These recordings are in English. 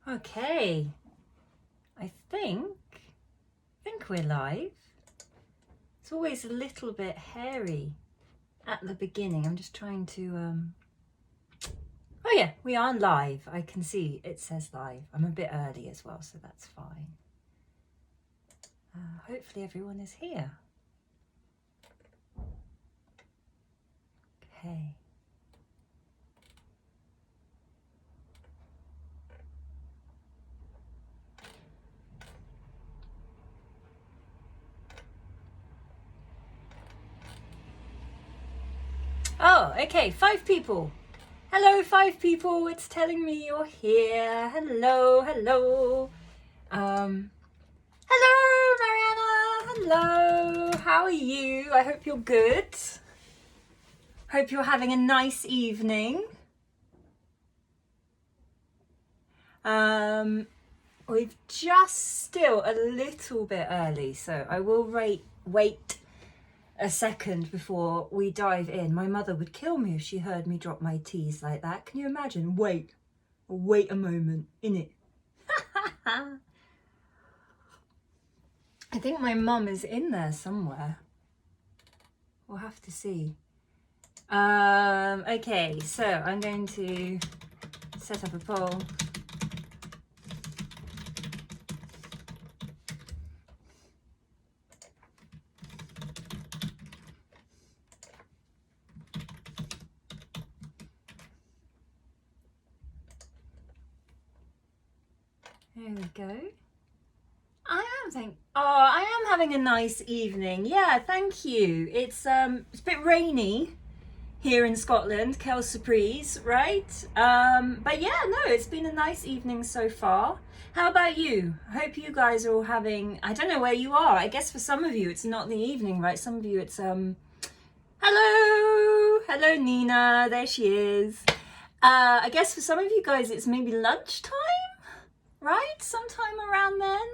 Okay, I think we're live. It's always a little bit hairy at the beginning. I'm just trying to oh yeah, we are live. I can see it says live. I'm a bit early as well, so that's fine. Hopefully everyone is here. Okay. Oh, okay, 5 people. Hello, 5 people. It's telling me you're here. Hello, hello. Hello, Mariana. Hello. How are you? I hope you're good. Hope you're having a nice evening. We've just still a little bit early, so I will wait a second before we dive in. My mother would kill me if she heard me drop my T's like that. Can you imagine? Wait a moment, innit? I think my mum is in there somewhere. We'll have to see. Okay, so I'm going to set up a poll. There we go. I am having a nice evening. Yeah, thank you. It's a bit rainy here in Scotland, Quelle surprise, right? But yeah, no, it's been a nice evening so far. How about you? I hope you guys are all having, I don't know where you are. I guess for some of you it's not the evening, right? Some of you it's hello Nina, there she is. I guess for some of you guys it's maybe lunchtime, right? Sometime around then.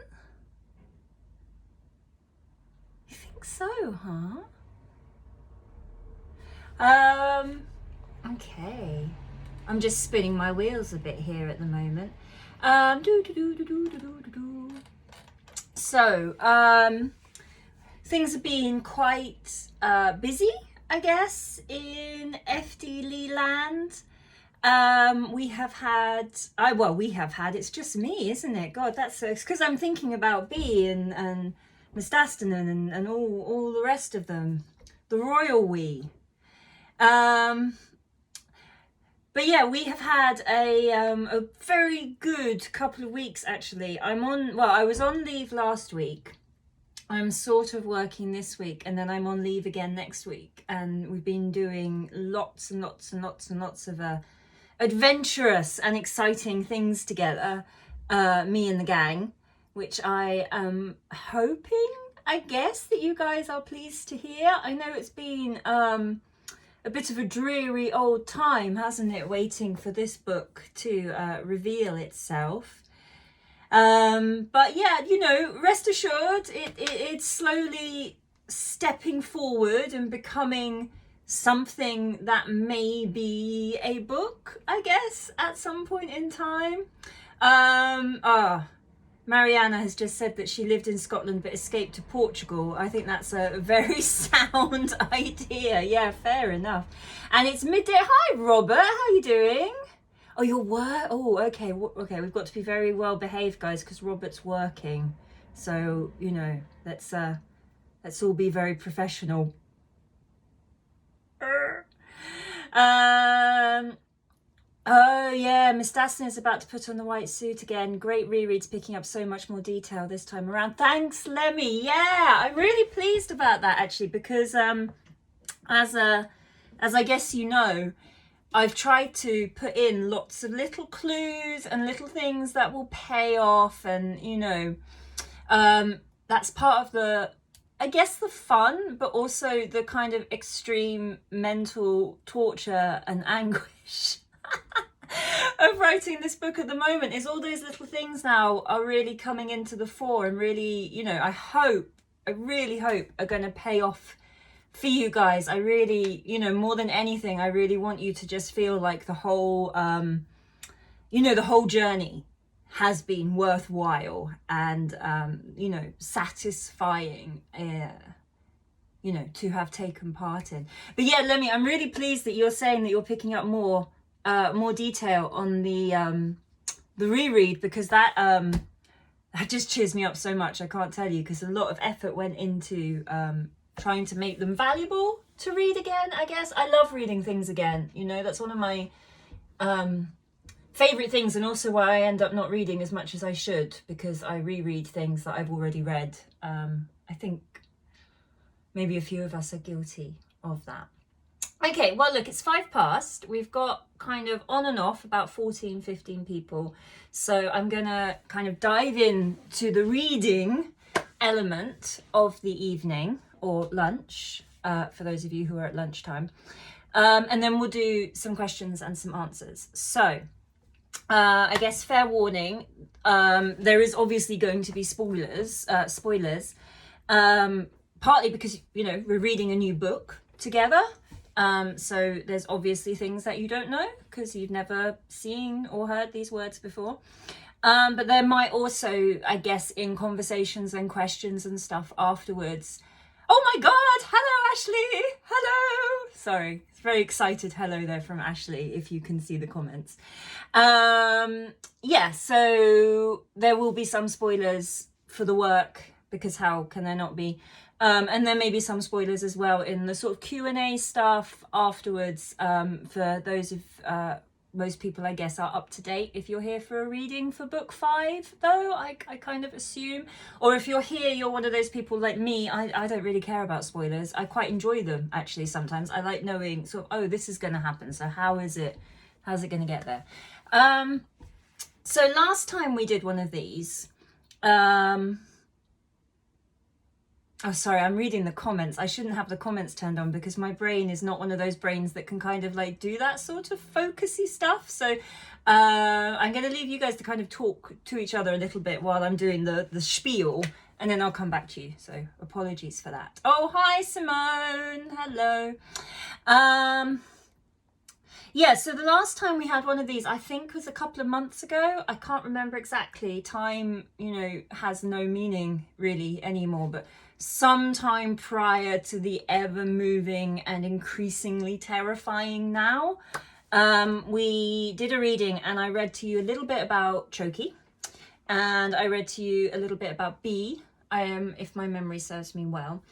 You think so, huh? Okay. I'm just spinning my wheels a bit here at the moment. So, things have been quite busy, I guess, in FD Lee land. We have had, it's just me, isn't it? God, that's because I'm thinking about B and Misunderstandings and all the rest of them, the royal we. But yeah, we have had a very good couple of weeks actually. I was on leave last week. I'm sort of working this week, and then I'm on leave again next week, and we've been doing lots and lots and lots and lots of adventurous and exciting things together, me and the gang, which I am hoping, I guess, that you guys are pleased to hear. I know it's been a bit of a dreary old time, hasn't it, waiting for this book to reveal itself. But yeah, you know, rest assured, it's slowly stepping forward and becoming something that may be a book, I guess, at some point in time. Mariana has just said that she lived in Scotland but escaped to Portugal. I think that's a very sound idea. Yeah, fair enough. And it's midday. Hi, Robert. How are you doing? Oh, you're okay. Okay, we've got to be very well behaved, guys, because Robert's working. So, you know, let's all be very professional. Oh yeah, Miss Daston is about to put on the white suit again. Great rereads, picking up so much more detail this time around. Thanks, Lemmy. Yeah, I'm really pleased about that actually, because as I guess you know, I've tried to put in lots of little clues and little things that will pay off, and you know, that's part of the, I guess, the fun, but also the kind of extreme mental torture and anguish of writing this book at the moment. Is all those little things now are really coming into the fore, and really, you know, I really hope are going to pay off for you guys. I really, you know, more than anything, I really want you to just feel like the whole, you know, the whole journey has been worthwhile and, you know, satisfying, you know, to have taken part in. But yeah, Lemmy, I'm really pleased that you're saying that you're picking up more detail on the reread, because that just cheers me up so much. I can't tell you, because a lot of effort went into trying to make them valuable to read again, I guess. I love reading things again, you know, that's one of my favorite things, and also why I end up not reading as much as I should, because I reread things that I've already read. I think maybe a few of us are guilty of that. Okay, well, look, it's 5 past. We've got kind of on and off about 14, 15 people. So I'm going to kind of dive in to the reading element of the evening, or lunch, for those of you who are at lunchtime. And then we'll do some questions and some answers. So I guess fair warning, there is obviously going to be spoilers, partly because, you know, we're reading a new book together. So there's obviously things that you don't know because you've never seen or heard these words before. But there might also, I guess, in conversations and questions and stuff afterwards. Oh my God, hello Ashley, hello. Sorry, it's very excited hello there from Ashley, if you can see the comments. Yeah, so there will be some spoilers for the work, because how can there not be? And then maybe some spoilers as well in the sort of Q&A stuff afterwards, for those of most people, I guess, are up to date. If you're here for a reading for book 5, though, I kind of assume. Or if you're here, you're one of those people like me, I don't really care about spoilers. I quite enjoy them, actually, sometimes. I like knowing sort of, oh, this is going to happen, so how's it going to get there? So last time we did one of these, oh, sorry, I'm reading the comments. I shouldn't have the comments turned on because my brain is not one of those brains that can kind of like do that sort of focusy stuff. So I'm going to leave you guys to kind of talk to each other a little bit while I'm doing the spiel, and then I'll come back to you. So apologies for that. Oh, hi, Simone. Hello. Yeah, so the last time we had one of these, I think, was a couple of months ago. I can't remember exactly. Time, you know, has no meaning really anymore, but sometime prior to the ever moving and increasingly terrifying now, we did a reading, and I read to you a little bit about Choki, and I read to you a little bit about Bee, if my memory serves me well.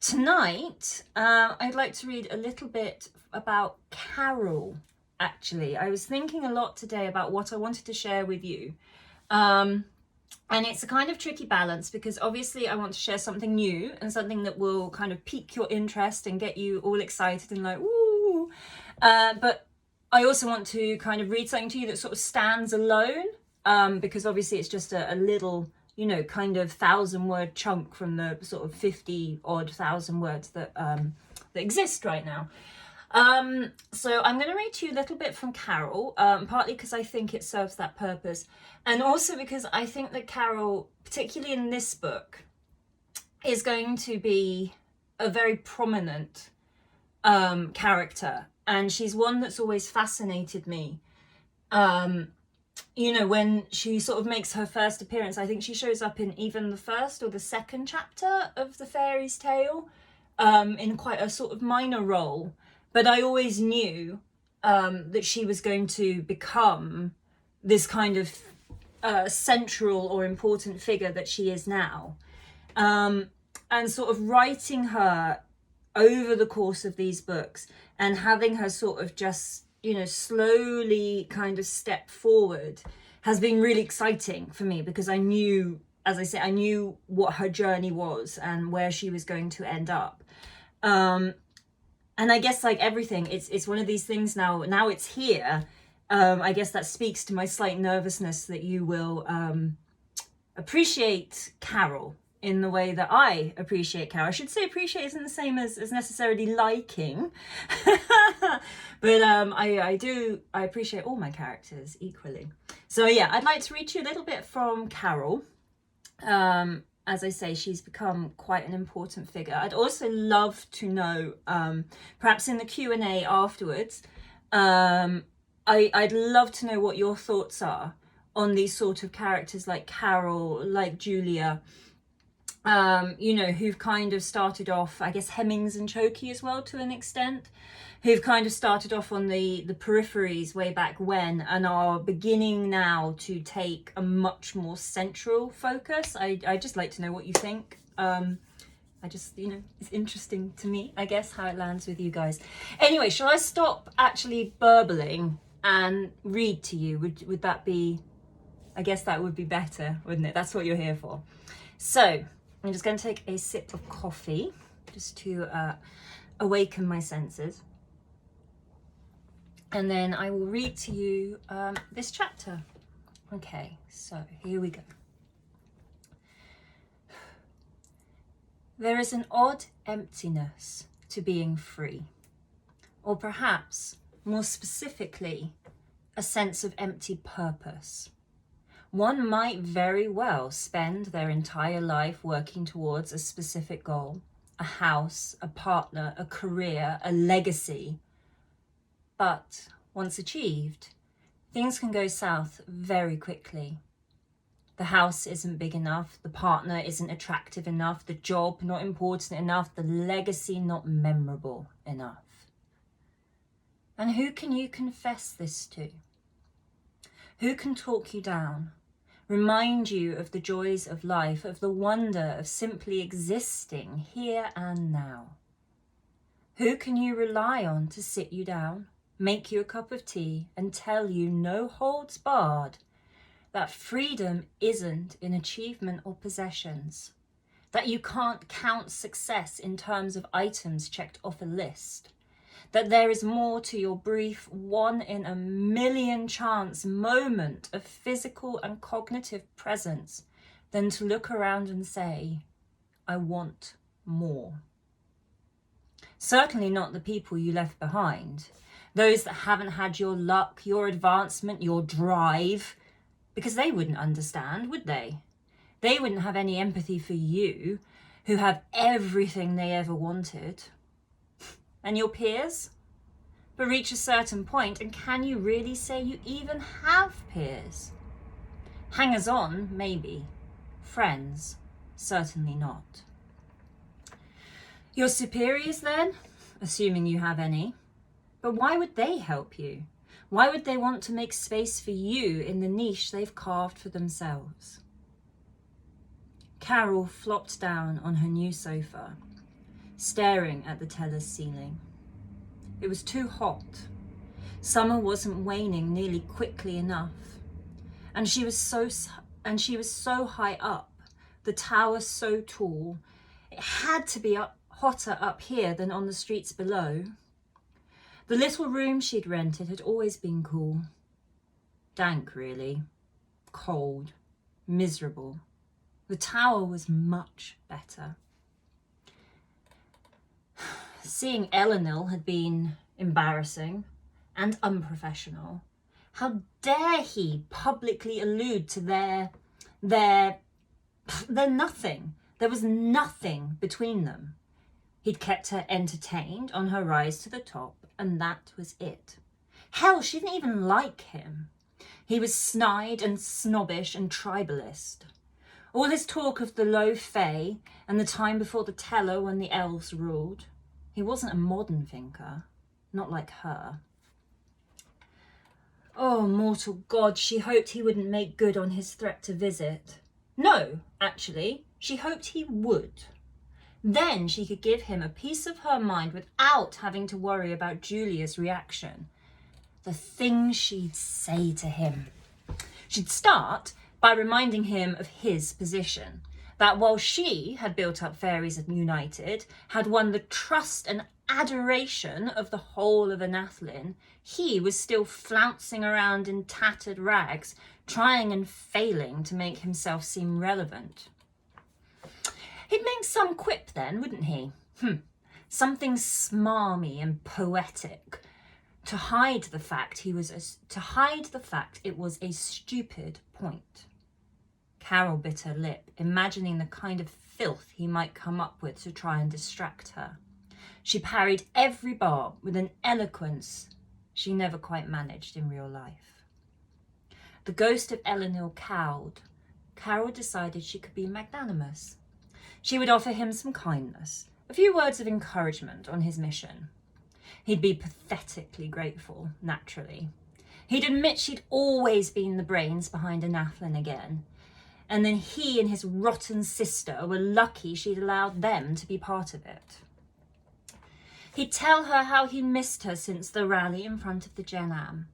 Tonight, I'd like to read a little bit about Carol, actually. I was thinking a lot today about what I wanted to share with you. And it's a kind of tricky balance, because obviously I want to share something new and something that will kind of pique your interest and get you all excited and like, woo. But I also want to kind of read something to you that sort of stands alone, because obviously it's just a little, you know, kind of 1,000-word chunk from the sort of 50-odd thousand words that exist right now. So I'm going to read to you a little bit from Carol, partly because I think it serves that purpose, and also because I think that Carol, particularly in this book, is going to be a very prominent character, and she's one that's always fascinated me. You know, when she sort of makes her first appearance, I think she shows up in even the first or the second chapter of the Fairies tale, in quite a sort of minor role. But I always knew that she was going to become this kind of central or important figure that she is now. And sort of writing her over the course of these books and having her sort of just, you know, slowly kind of step forward has been really exciting for me, because I knew, as I said, I knew what her journey was and where she was going to end up. And I guess, like everything, it's one of these things now it's here. I guess that speaks to my slight nervousness that you will appreciate Carol in the way that I appreciate Carol. I should say appreciate isn't the same as necessarily liking. But I appreciate all my characters equally. So yeah, I'd like to read you a little bit from Carol. As I say, she's become quite an important figure. I'd also love to know, perhaps in the Q&A afterwards, I'd love to know what your thoughts are on these sort of characters like Carol, like Julia, you know, who've kind of started off, I guess Hemmings and Chokey as well to an extent, who've kind of started off on the peripheries way back when and are beginning now to take a much more central focus. I just like to know what you think. I just, you know, it's interesting to me, I guess, how it lands with you guys. Anyway, shall I stop actually burbling and read to you? Would that be, I guess that would be better, wouldn't it? That's what you're here for. So I'm just going to take a sip of coffee just to awaken my senses. And then I will read to you this chapter. Okay, so here we go. There is an odd emptiness to being free, or perhaps, more specifically, a sense of empty purpose. One might very well spend their entire life working towards a specific goal, a house, a partner, a career, a legacy. But once achieved, things can go south very quickly. The house isn't big enough, the partner isn't attractive enough, the job not important enough, the legacy not memorable enough. And who can you confess this to? Who can talk you down, remind you of the joys of life, of the wonder of simply existing here and now? Who can you rely on to sit you down, make you a cup of tea, and tell you, no holds barred, that freedom isn't in achievement or possessions, that you can't count success in terms of items checked off a list, that there is more to your brief 1 in a million chance moment of physical and cognitive presence than to look around and say, I want more. Certainly not the people you left behind, those that haven't had your luck, your advancement, your drive, because they wouldn't understand, would they? They wouldn't have any empathy for you, who have everything they ever wanted. And your peers? But reach a certain point, and can you really say you even have peers? Hangers-on, maybe. Friends, certainly not. Your superiors then, assuming you have any. But why would they help you? Why would they want to make space for you in the niche they've carved for themselves? Carol flopped down on her new sofa, staring at the teller's ceiling. It was too hot. Summer wasn't waning nearly quickly enough. And she was so high up, the tower so tall, it had to be hotter up here than on the streets below. The little room she'd rented had always been cool. Dank, really. Cold. Miserable. The tower was much better. Seeing Eleanor had been embarrassing and unprofessional. How dare he publicly allude to their nothing. There was nothing between them. He'd kept her entertained on her rise to the top, and that was it. Hell, she didn't even like him. He was snide and snobbish and tribalist. All his talk of the low fae and the time before the teller when the elves ruled. He wasn't a modern thinker, not like her. Oh, mortal God, she hoped he wouldn't make good on his threat to visit. No, actually, she hoped he would. Then she could give him a piece of her mind without having to worry about Julia's reaction. The things she'd say to him. She'd start by reminding him of his position, that while she had built up Fairies and United, had won the trust and adoration of the whole of Anathlin, he was still flouncing around in tattered rags, trying and failing to make himself seem relevant. He'd make some quip then, wouldn't he? Something smarmy and poetic to hide the fact it was a stupid point. Carol bit her lip, imagining the kind of filth he might come up with to try and distract her. She parried every barb with an eloquence she never quite managed in real life. the ghost of Elinor cowed, Carol decided she could be magnanimous. She would offer him some kindness, a few words of encouragement on his mission. He'd be pathetically grateful, naturally. He'd admit she'd always been the brains behind Anathlin again, and then he and his rotten sister were lucky she'd allowed them to be part of it. He'd tell her how he missed her since the rally in front of the Genam,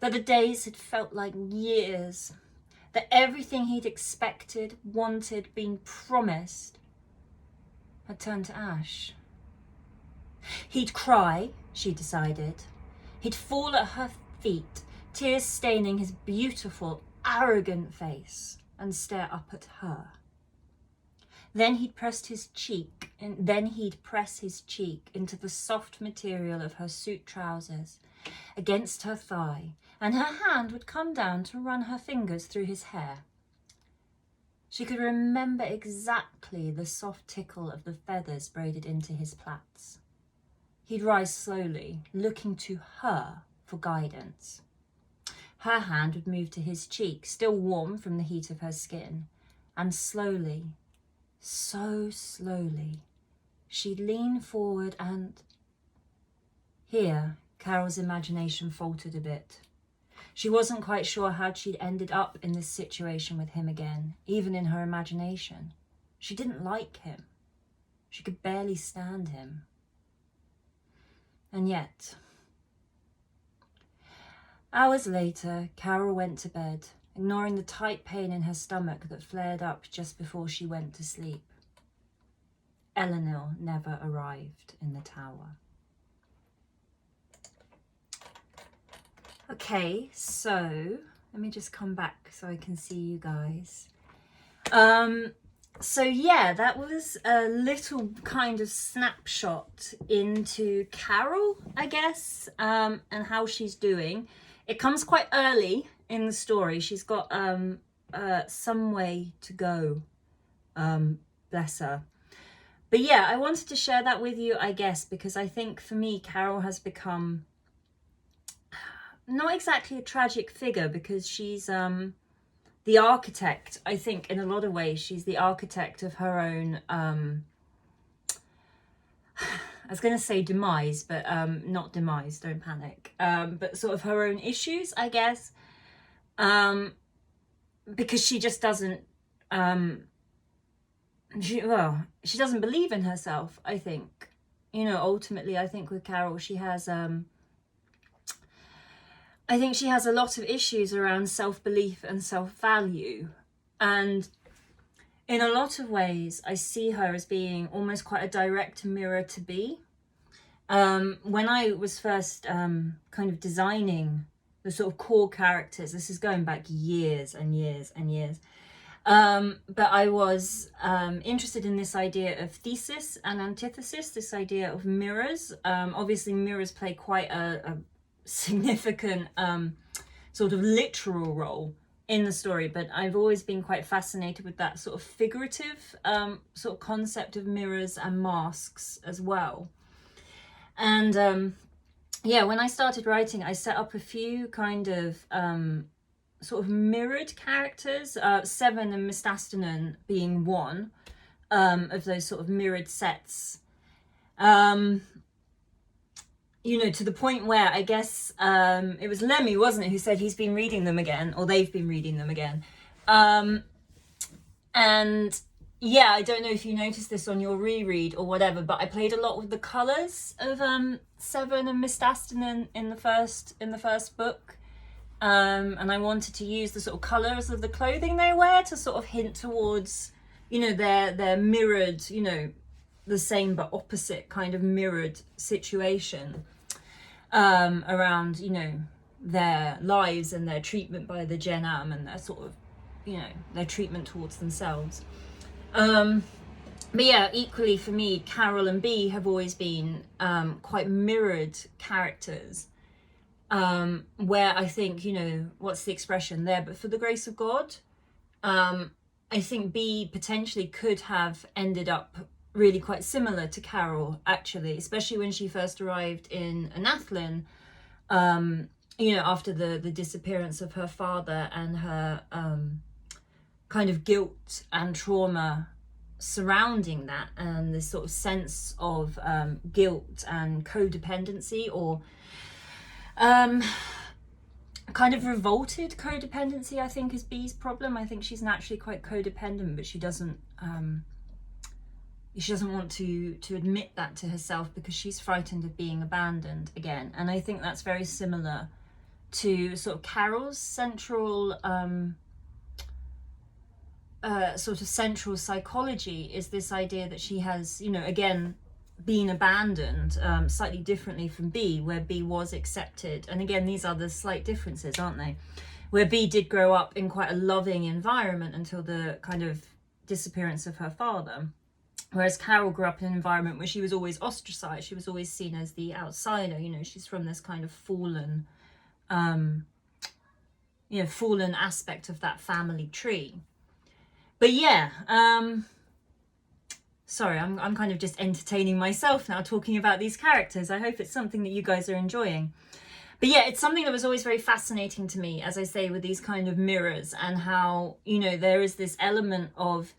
that the days had felt like years, that everything he'd expected, wanted, been promised had turned to ash. He'd cry, she decided. He'd fall at her feet, tears staining his beautiful, arrogant face, and stare up at her. Then he'd press his cheek into the soft material of her suit trousers, against her thigh, and her hand would come down to run her fingers through his hair. She could remember exactly the soft tickle of the feathers braided into his plaits. He'd rise slowly, looking to her for guidance. Her hand would move to his cheek, still warm from the heat of her skin, and slowly, so slowly, she'd lean forward and... Here, Carol's imagination faltered a bit. She wasn't quite sure how she'd ended up in this situation with him again, even in her imagination. She didn't like him. She could barely stand him. And yet... Hours later, Carol went to bed, ignoring the tight pain in her stomach that flared up just before she went to sleep. Elinor never arrived in the tower. Okay, so let me just come back so I can see you guys. So yeah, that was a little kind of snapshot into Carol, I guess, and how she's doing. It comes quite early in the story. She's got some way to go, bless her. But yeah, I wanted to share that with you, I guess, because I think for me, Carol has become not exactly a tragic figure, because she's the architect. I think in a lot of ways she's the architect of her own I was going to say demise, but not demise, don't panic, but sort of her own issues, I guess, because she just doesn't she doesn't believe in herself, I think. You know, ultimately I think with Carol she has I think she has a lot of issues around self-belief and self-value. And in a lot of ways, I see her as being almost quite a direct mirror to B. When I was first kind of designing the sort of core characters, this is going back years and years and years, but I was interested in this idea of thesis and antithesis, this idea of mirrors. Obviously, mirrors play quite a significant sort of literal role in the story, but I've always been quite fascinated with that sort of figurative sort of concept of mirrors and masks as well. And yeah, when I started writing, I set up a few kind of sort of mirrored characters, Seven and Mistastanen being one of those sort of mirrored sets. You know, to the point where I guess it was Lemmy, wasn't it, who said he's been reading them again, or they've been reading them again. And yeah, I don't know if you noticed this on your reread or whatever, but I played a lot with the colours of Seven and Mistastanen in the first book. And I wanted to use the sort of colours of the clothing they wear to sort of hint towards, you know, their mirrored, you know, the same but opposite kind of mirrored situation around, you know, their lives and their treatment by the Genam and their sort of, you know, their treatment towards themselves. But yeah, equally for me, Carol and B have always been quite mirrored characters, where I think, you know, what's the expression there? But for the grace of God, I think B potentially could have ended up really quite similar to Carol, actually, especially when she first arrived in Anathlin. you know, after the disappearance of her father, and her kind of guilt and trauma surrounding that, and this sort of sense of guilt and codependency, or kind of revolted codependency, I think, is Bee's problem. I think she's naturally quite codependent, but she doesn't want to admit that to herself because she's frightened of being abandoned again. And I think that's very similar to sort of Carol's central sort of central psychology, is this idea that she has, you know, again, been abandoned slightly differently from Bee, where Bee was accepted. And again, these are the slight differences, aren't they? Where Bee did grow up in quite a loving environment until the kind of disappearance of her father, whereas Carol grew up in an environment where she was always ostracized. She was always seen as the outsider. You know, she's from this kind of fallen fallen aspect of that family tree. But yeah, sorry, I'm kind of just entertaining myself now talking about these characters. I hope it's something that you guys are enjoying. But yeah, it's something that was always very fascinating to me, as I say, with these kind of mirrors, and how, you know, there is this element of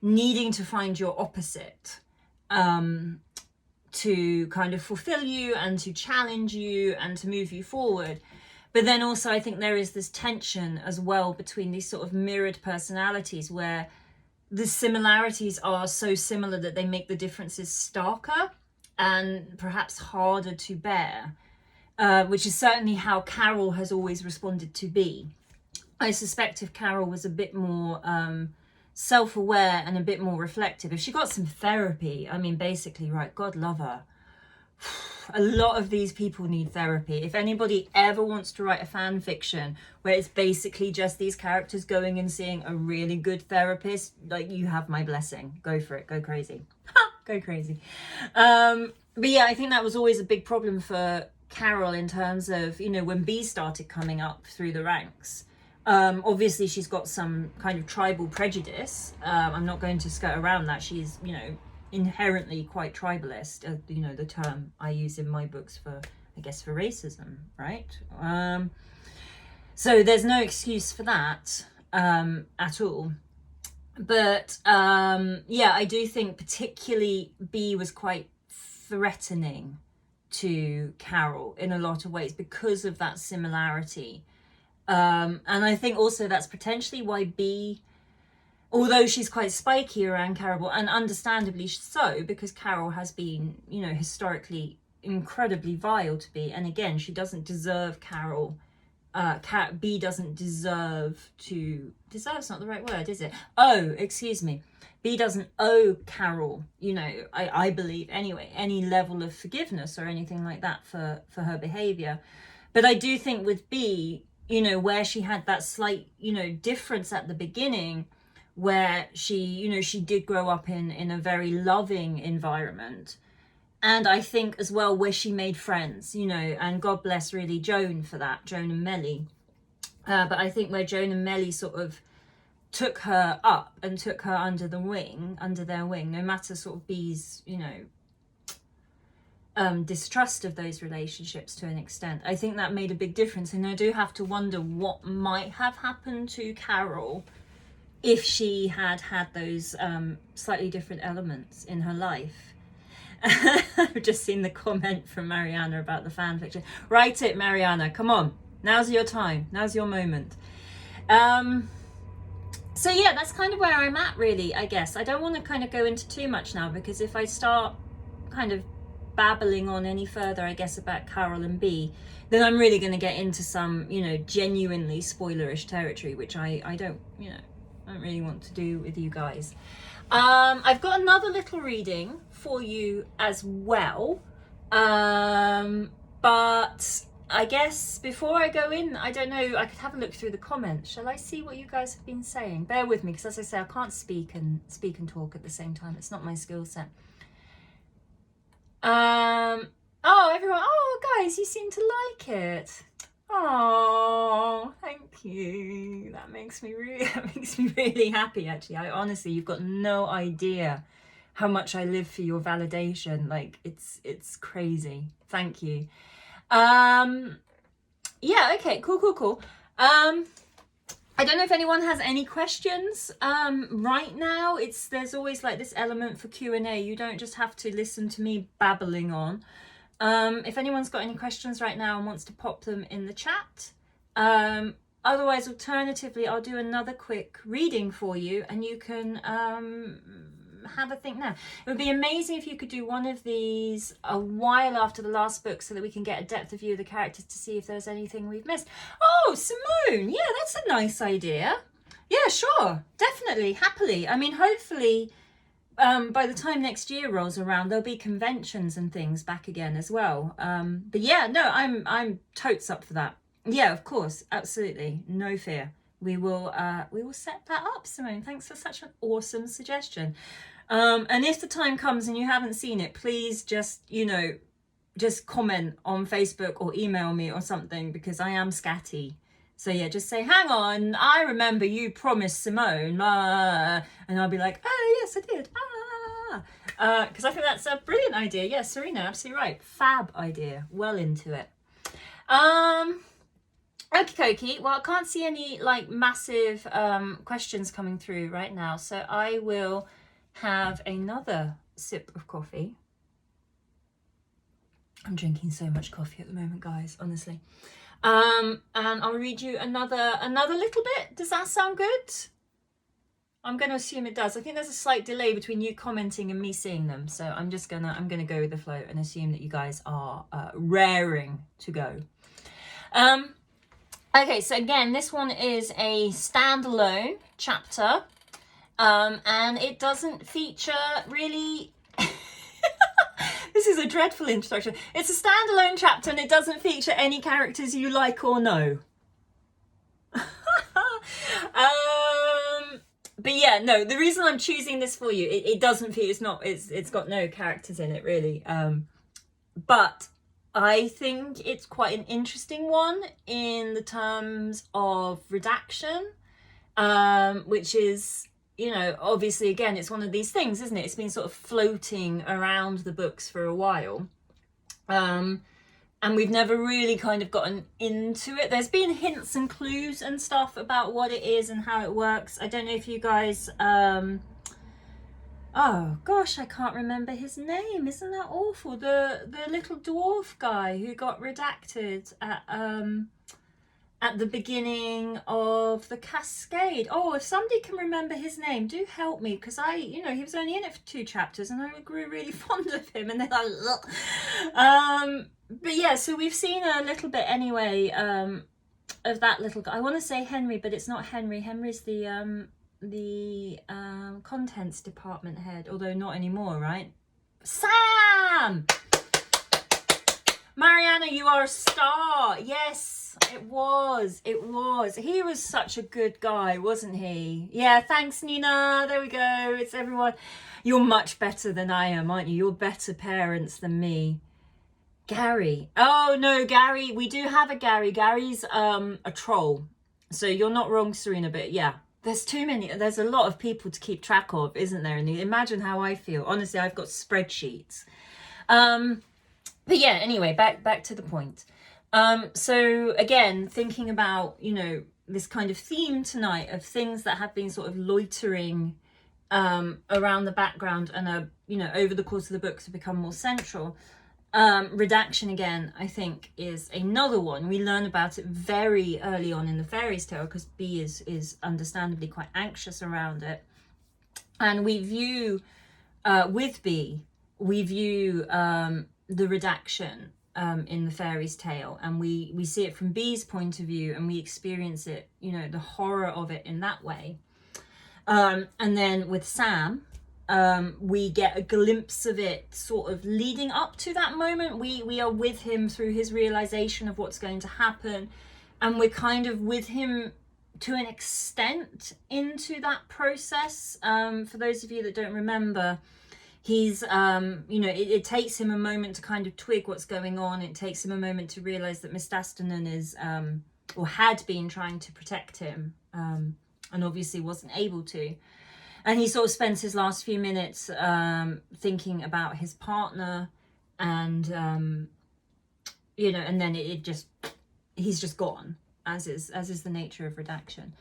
needing to find your opposite to kind of fulfill you and to challenge you and to move you forward. But then also I think there is this tension as well between these sort of mirrored personalities, where the similarities are so similar that they make the differences starker and perhaps harder to bear, which is certainly how Carol has always responded to Bee. I suspect if Carol was a bit more self-aware and a bit more reflective, if she got some therapy, I mean, basically, right, God love her. A lot of these people need therapy. If anybody ever wants to write a fan fiction where it's basically just these characters going and seeing a really good therapist, like, you have my blessing. Go for it. Go crazy. Go crazy. But yeah, I think that was always a big problem for Carol in terms of, you know, when Bee started coming up through the ranks. Obviously she's got some kind of tribal prejudice. I'm not going to skirt around that. She's, you know, inherently quite tribalist, you know, the term I use in my books for, I guess, for racism, right? So there's no excuse for that at all. But yeah, I do think particularly Bee was quite threatening to Carol in a lot of ways because of that similarity. And I think also that's potentially why Bee, although she's quite spiky around Carol, and understandably so, because Carol has been, you know, historically incredibly vile to Bee. And again, she doesn't deserve Carol. Bee doesn't deserve's not the right word, is it? Oh, excuse me. Bee doesn't owe Carol, you know, I believe anyway, any level of forgiveness or anything like that for her behavior. But I do think with Bee, you know, where she had that slight, you know, difference at the beginning, where she, you know, she did grow up in a very loving environment. And I think as well where she made friends, you know, and God bless really Joan for that, Joan and Melly. But I think where Joan and Melly sort of took her up and took her under their wing, no matter sort of Bee's, you know, distrust of those relationships to an extent. I think that made a big difference. And I do have to wonder what might have happened to Carol if she had those slightly different elements in her life. I've just seen the comment from Mariana about the fan fiction. Write it, Mariana. Come on. Now's your time. Now's your moment. So yeah, that's kind of where I'm at, really, I guess. I don't want to kind of go into too much now, because if I start kind of babbling on any further, I guess, about Carol and Bee, then I'm really going to get into some, you know, genuinely spoilerish territory, which I don't, you know, I don't really want to do with you guys. I've got another little reading for you as well, but I guess before I go in, I don't know, I could have a look through the comments. Shall I see what you guys have been saying? Bear with me, because as I say, I can't speak and talk at the same time. It's not my skill set. Oh, everyone, oh guys, you seem to like it. Oh, thank you. That makes me really happy, actually. I honestly, you've got no idea how much I live for your validation. Like, it's crazy. Thank you. Yeah, okay, cool. I don't know if anyone has any questions right now. There's always like this element for Q&A. You don't just have to listen to me babbling on. If anyone's got any questions right now and wants to pop them in the chat. Otherwise, alternatively, I'll do another quick reading for you and you can have a think now. It would be amazing if you could do one of these a while after the last book so that we can get a depth of view of the characters to see if there's anything we've missed. Oh, Simone, yeah, that's a nice idea. Yeah, sure, definitely, happily. I mean, hopefully by the time next year rolls around, there'll be conventions and things back again as well. But yeah, no, I'm totes up for that. Yeah, of course, absolutely, no fear. We will set that up, Simone. Thanks for such an awesome suggestion. And if the time comes and you haven't seen it, please just, just comment on Facebook or email me or something, because I am scatty. So yeah, just say, hang on, I remember you promised Simone, and I'll be like, oh yes, I did, because I think that's a brilliant idea. Yeah, Serena, absolutely right. Fab idea. Well into it. Okie, well, I can't see any like massive questions coming through right now, so I will have another sip of coffee. I'm drinking so much coffee at the moment, guys, honestly. And I'll read you another little bit. Does that sound good? I'm going to assume it does. I think there's a slight delay between you commenting and me seeing them, so I'm gonna go with the flow and assume that you guys are raring to go. Okay, so again, this one is a standalone chapter, and it doesn't feature really. This is a dreadful introduction. It's a standalone chapter and it doesn't feature any characters you like or know. But yeah, no, the reason I'm choosing this for you, it doesn't feature, it's got no characters in it really. But I think it's quite an interesting one in the terms of redaction, which is, obviously, again, it's one of these things, isn't it? It's been sort of floating around the books for a while. And we've never really kind of gotten into it. There's been hints and clues and stuff about what it is and how it works. I don't know if you guys... oh, gosh, I can't remember his name. Isn't that awful? The little dwarf guy who got redacted at the beginning of the Cascade. Oh, if somebody can remember his name, do help me, because he was only in it for 2 chapters and I grew really fond of him, and then but yeah, so we've seen a little bit anyway of that little guy. I want to say Henry, but it's not Henry. Henry's the contents department head, although not anymore, right? Sam! Mariana, you are a star. Yes, it was. He was such a good guy, wasn't he? Yeah, thanks, Nina. There we go. It's everyone. You're much better than I am, aren't you? You're better parents than me. Gary. Oh, no, Gary. We do have a Gary. Gary's a troll. So you're not wrong, Serena, but yeah. There's too many. There's a lot of people to keep track of, isn't there? And imagine how I feel. Honestly, I've got spreadsheets. But yeah, anyway, back to the point. So again, thinking about, this kind of theme tonight of things that have been sort of loitering around the background and are, over the course of the books have become more central. Redaction, again, I think is another one. We learn about it very early on in the Fairies tale because B is understandably quite anxious around it. And we view, with B, the redaction in the Fairies tale, and we see it from B's point of view, and we experience it, the horror of it in that way. And then with Sam, we get a glimpse of it sort of leading up to that moment. We are with him through his realization of what's going to happen, and we're kind of with him to an extent into that process. For those of you that don't remember, he's it takes him a moment to kind of twig what's going on. It takes him a moment to realize that Miss Dastanen is or had been trying to protect him, and obviously wasn't able to. And he sort of spends his last few minutes thinking about his partner, and and then it just he's just gone, as is the nature of redaction.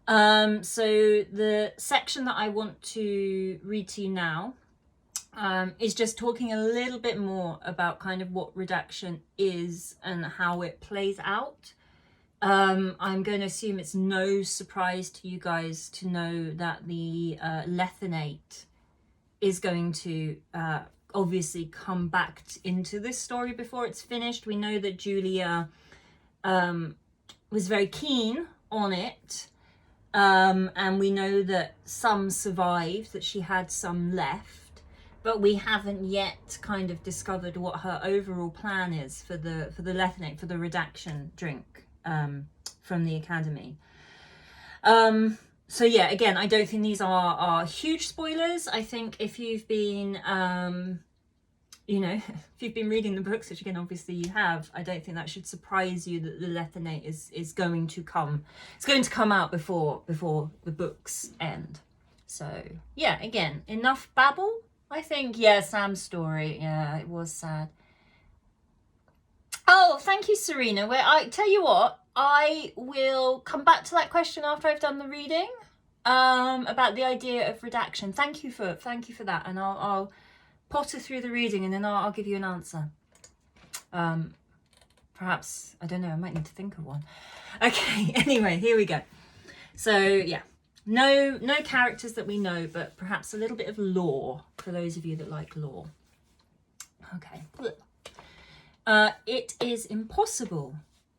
So the section that I want to read to you now is just talking a little bit more about kind of what redaction is and how it plays out. I'm going to assume it's no surprise to you guys to know that the lethanate is going to obviously come back into this story before it's finished. We know that Julia was very keen on it, and we know that some survived, that she had some left, but we haven't yet kind of discovered what her overall plan is for the lethanate, for the redaction drink from the academy. So yeah, again, I don't think these are huge spoilers. I think if you've been if you've been reading the books, which again obviously you have, I don't think that should surprise you that the lethanate is going to come. It's going to come out before the books end. So yeah, again, enough babble. I think, yeah, Sam's story, yeah, it was sad. Oh, thank you, Serena. Where I tell you what, I will come back to that question after I've done the reading, about the idea of redaction. Thank you for that, and I'll potter through the reading, and then I'll give you an answer. Perhaps, I don't know, I might need to think of one. Okay, anyway, here we go. So yeah, no characters that we know, but perhaps a little bit of lore for those of you that like lore. Okay. It is impossible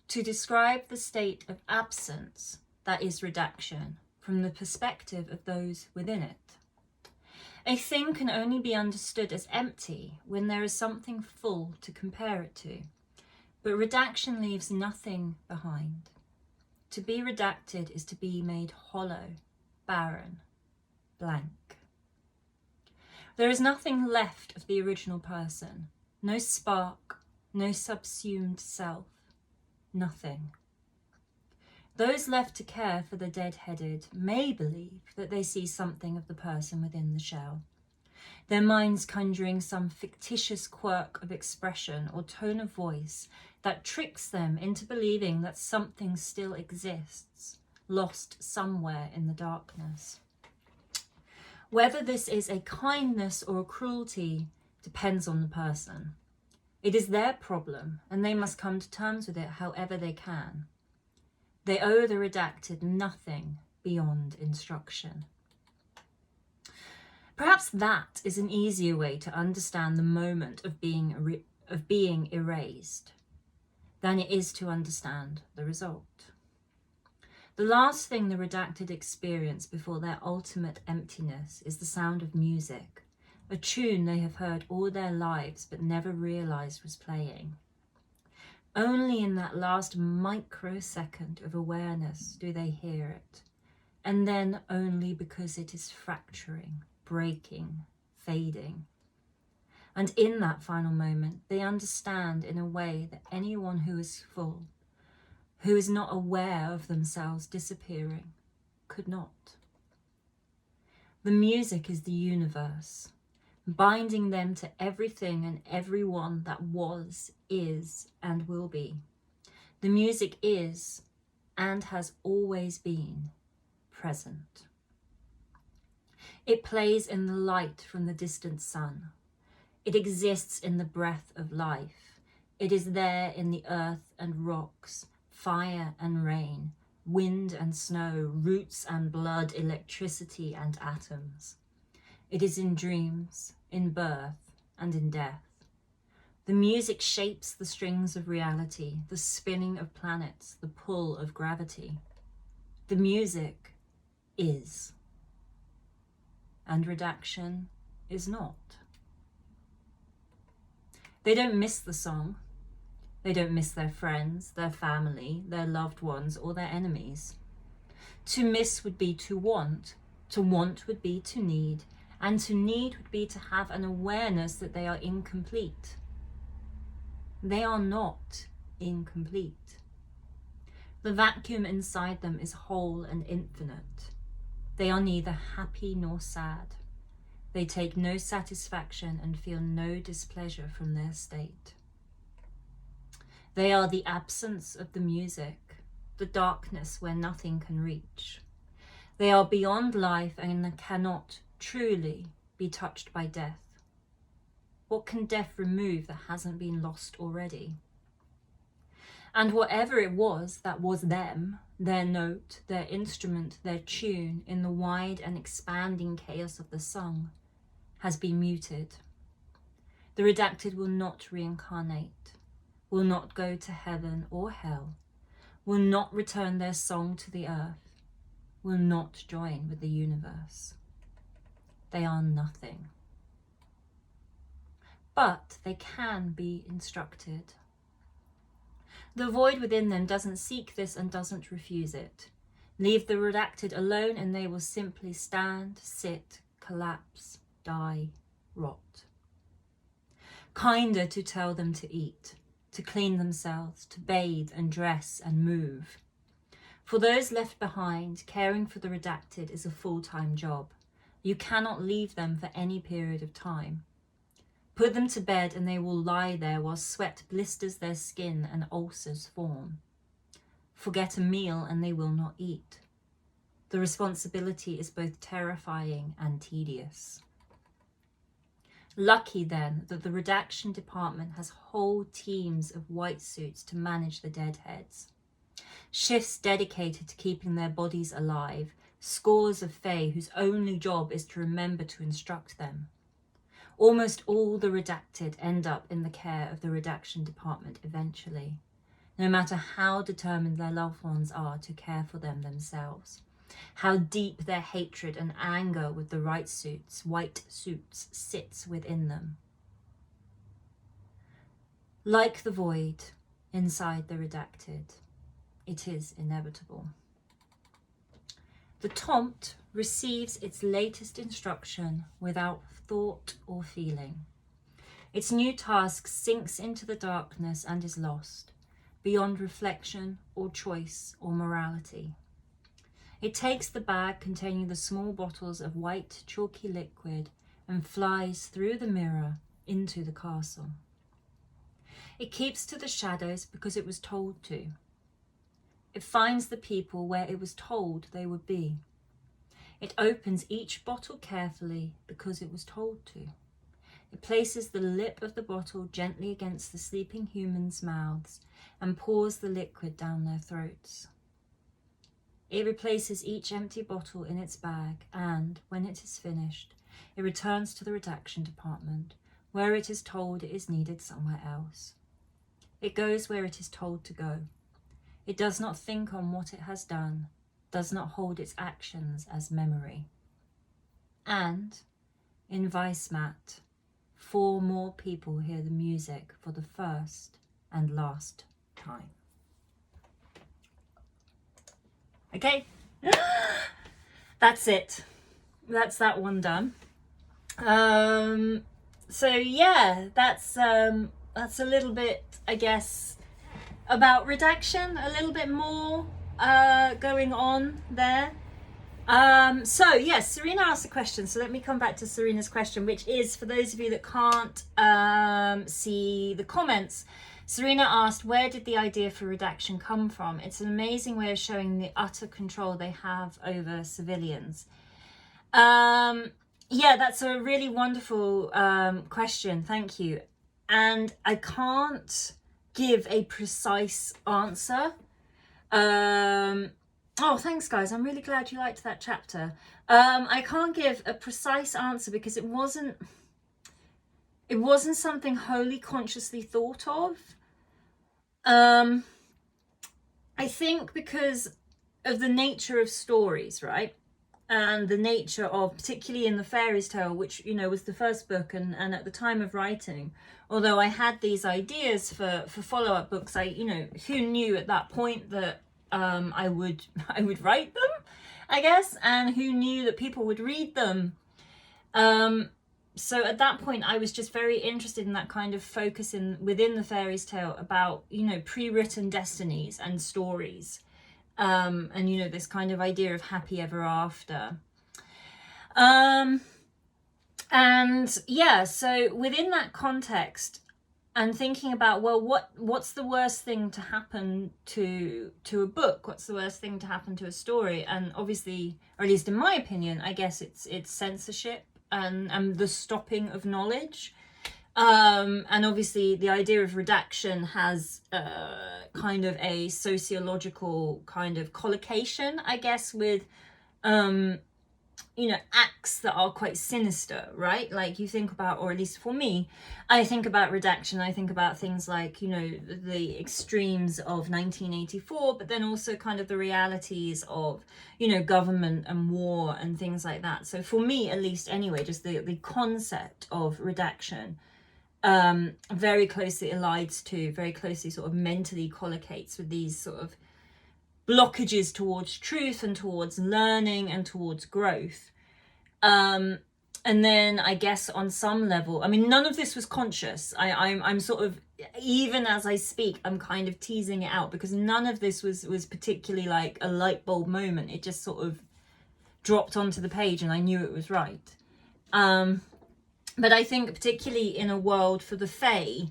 to describe the state of absence that is redaction from the perspective of those within it. A thing can only be understood as empty when there is something full to compare it to, but redaction leaves nothing behind. To be redacted is to be made hollow, barren, blank. There is nothing left of the original person, no spark, no subsumed self, nothing. Those left to care for the dead-headed may believe that they see something of the person within the shell, their minds conjuring some fictitious quirk of expression or tone of voice that tricks them into believing that something still exists, lost somewhere in the darkness. Whether this is a kindness or a cruelty depends on the person. It is their problem, and they must come to terms with it however they can. They owe the redacted nothing beyond instruction. Perhaps that is an easier way to understand the moment of being erased than it is to understand the result. The last thing the redacted experience before their ultimate emptiness is the sound of music, a tune they have heard all their lives but never realized was playing. Only in that last microsecond of awareness do they hear it, and then only because it is fracturing, breaking, fading. And in that final moment, they understand in a way that anyone who is full, who is not aware of themselves disappearing, could not. The music is the universe, binding them to everything and everyone that was, is, and will be. The music is, and has always been, present. It plays in the light from the distant sun. It exists in the breath of life. It is there in the earth and rocks, fire and rain, wind and snow, roots and blood, electricity and atoms. It is in dreams, in birth, and in death. The music shapes the strings of reality, the spinning of planets, the pull of gravity. The music is, and redaction is not. They don't miss the song. They don't miss their friends, their family, their loved ones, or their enemies. To miss would be to want would be to need, and to need would be to have an awareness that they are incomplete. They are not incomplete. The vacuum inside them is whole and infinite. They are neither happy nor sad. They take no satisfaction and feel no displeasure from their state. They are the absence of the music, the darkness where nothing can reach. They are beyond life and cannot truly be touched by death. What can death remove that hasn't been lost already? And whatever it was that was them, their note, their instrument, their tune in the wide and expanding chaos of the song, has been muted. The redacted will not reincarnate, will not go to heaven or hell, will not return their song to the earth, will not join with the universe. They are nothing. But they can be instructed. The void within them doesn't seek this and doesn't refuse it. Leave the redacted alone and they will simply stand, sit, collapse, die, rot. Kinder to tell them to eat, to clean themselves, to bathe and dress and move. For those left behind, caring for the redacted is a full-time job. You cannot leave them for any period of time. Put them to bed and they will lie there while sweat blisters their skin and ulcers form. Forget a meal and they will not eat. The responsibility is both terrifying and tedious. Lucky then that the redaction department has whole teams of white suits to manage the deadheads. Shifts dedicated to keeping their bodies alive, scores of fae whose only job is to remember to instruct them. Almost all the redacted end up in the care of the redaction department eventually, no matter how determined their loved ones are to care for them themselves, how deep their hatred and anger with the white suits sits within them. Like the void inside the redacted, it is inevitable. The Tompt receives its latest instruction without thought or feeling. Its new task sinks into the darkness and is lost, beyond reflection or choice or morality. It takes the bag containing the small bottles of white chalky liquid and flies through the mirror into the castle. It keeps to the shadows because it was told to. It finds the people where it was told they would be. It opens each bottle carefully because it was told to. It places the lip of the bottle gently against the sleeping humans' mouths and pours the liquid down their throats. It replaces each empty bottle in its bag and, when it is finished, it returns to the redaction department, where it is told it is needed somewhere else. It goes where it is told to go. It does not think on what it has done, does not hold its actions as memory. And, in Weissmat, 4 more people hear the music for the first and last time. Okay, that's it. That's that one done. So yeah, that's a little bit, I guess, about redaction, a little bit more going on there. So yes, Serena asked a question, so let me come back to Serena's question, which is, for those of you that can't see the comments, Serena asked, where did the idea for redaction come from? It's an amazing way of showing the utter control they have over civilians. Yeah, that's a really wonderful question, thank you. And I can't give a precise answer. Oh, thanks guys, I'm really glad you liked that chapter. I can't give a precise answer because it wasn't something wholly consciously thought of. I think because of the nature of stories, right? And the nature of, particularly in the Fairies tale, which, you know, was the first book, and at the time of writing, although I had these ideas for follow-up books, who knew at that point that I would write them, I guess, and who knew that people would read them. So at that point, I was just very interested in that kind of focus within the Fairies tale about, pre-written destinies and stories. And, this kind of idea of happy ever after. And yeah, so within that context, and thinking about, well, what's the worst thing to happen to a book? What's the worst thing to happen to a story? And obviously, or at least in my opinion, I guess it's censorship and the stopping of knowledge. And obviously the idea of redaction has kind of a sociological kind of collocation, I guess, with acts that are quite sinister, right? Like you think about, or at least for me, I think about redaction, I think about things like, the extremes of 1984, but then also kind of the realities of, government and war and things like that. So for me, at least anyway, just the concept of redaction very closely allied to, very closely sort of mentally collocates with these sort of blockages towards truth and towards learning and towards growth. And then I guess on some level, I mean, none of this was conscious. I'm sort of, even as I speak, I'm kind of teasing it out because none of this was particularly like a light bulb moment. It just sort of dropped onto the page and I knew it was right. But I think particularly in a world for the Fae,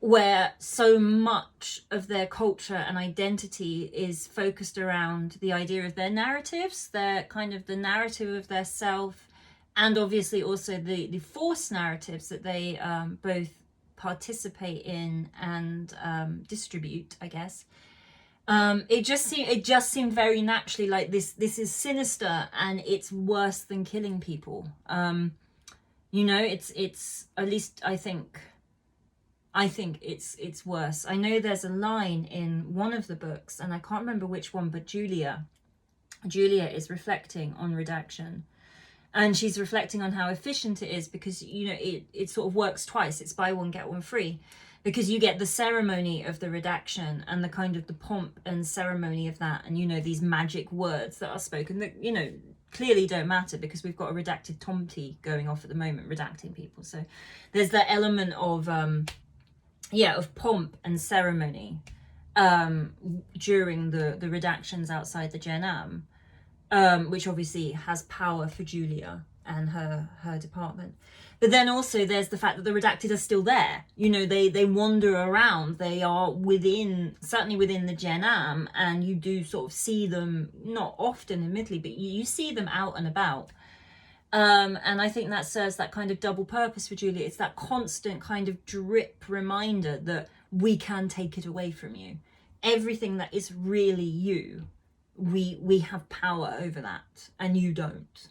where so much of their culture and identity is focused around the idea of their narratives, their kind of the narrative of their self, and obviously also the force narratives that they both participate in and distribute, I guess. It just seemed very naturally like this is sinister and it's worse than killing people. It's at least I think it's worse. I know there's a line in one of the books, and I can't remember which one, but Julia is reflecting on redaction, and she's reflecting on how efficient it is because it sort of works twice. It's buy one get one free, because you get the ceremony of the redaction and the kind of the pomp and ceremony of that, and these magic words that are spoken that clearly don't matter because we've got a redacted Tomty going off at the moment redacting people. So there's that element of of pomp and ceremony during the redactions outside the Gen Am, which obviously has power for Julia and her department. But then also there's the fact that the redacted are still there. They wander around. They are certainly within the Gen Am, and you do sort of see them, not often admittedly, but you see them out and about. And I think that serves that kind of double purpose for Julia. It's that constant kind of drip reminder that we can take it away from you. Everything that is really you, we have power over that, and you don't.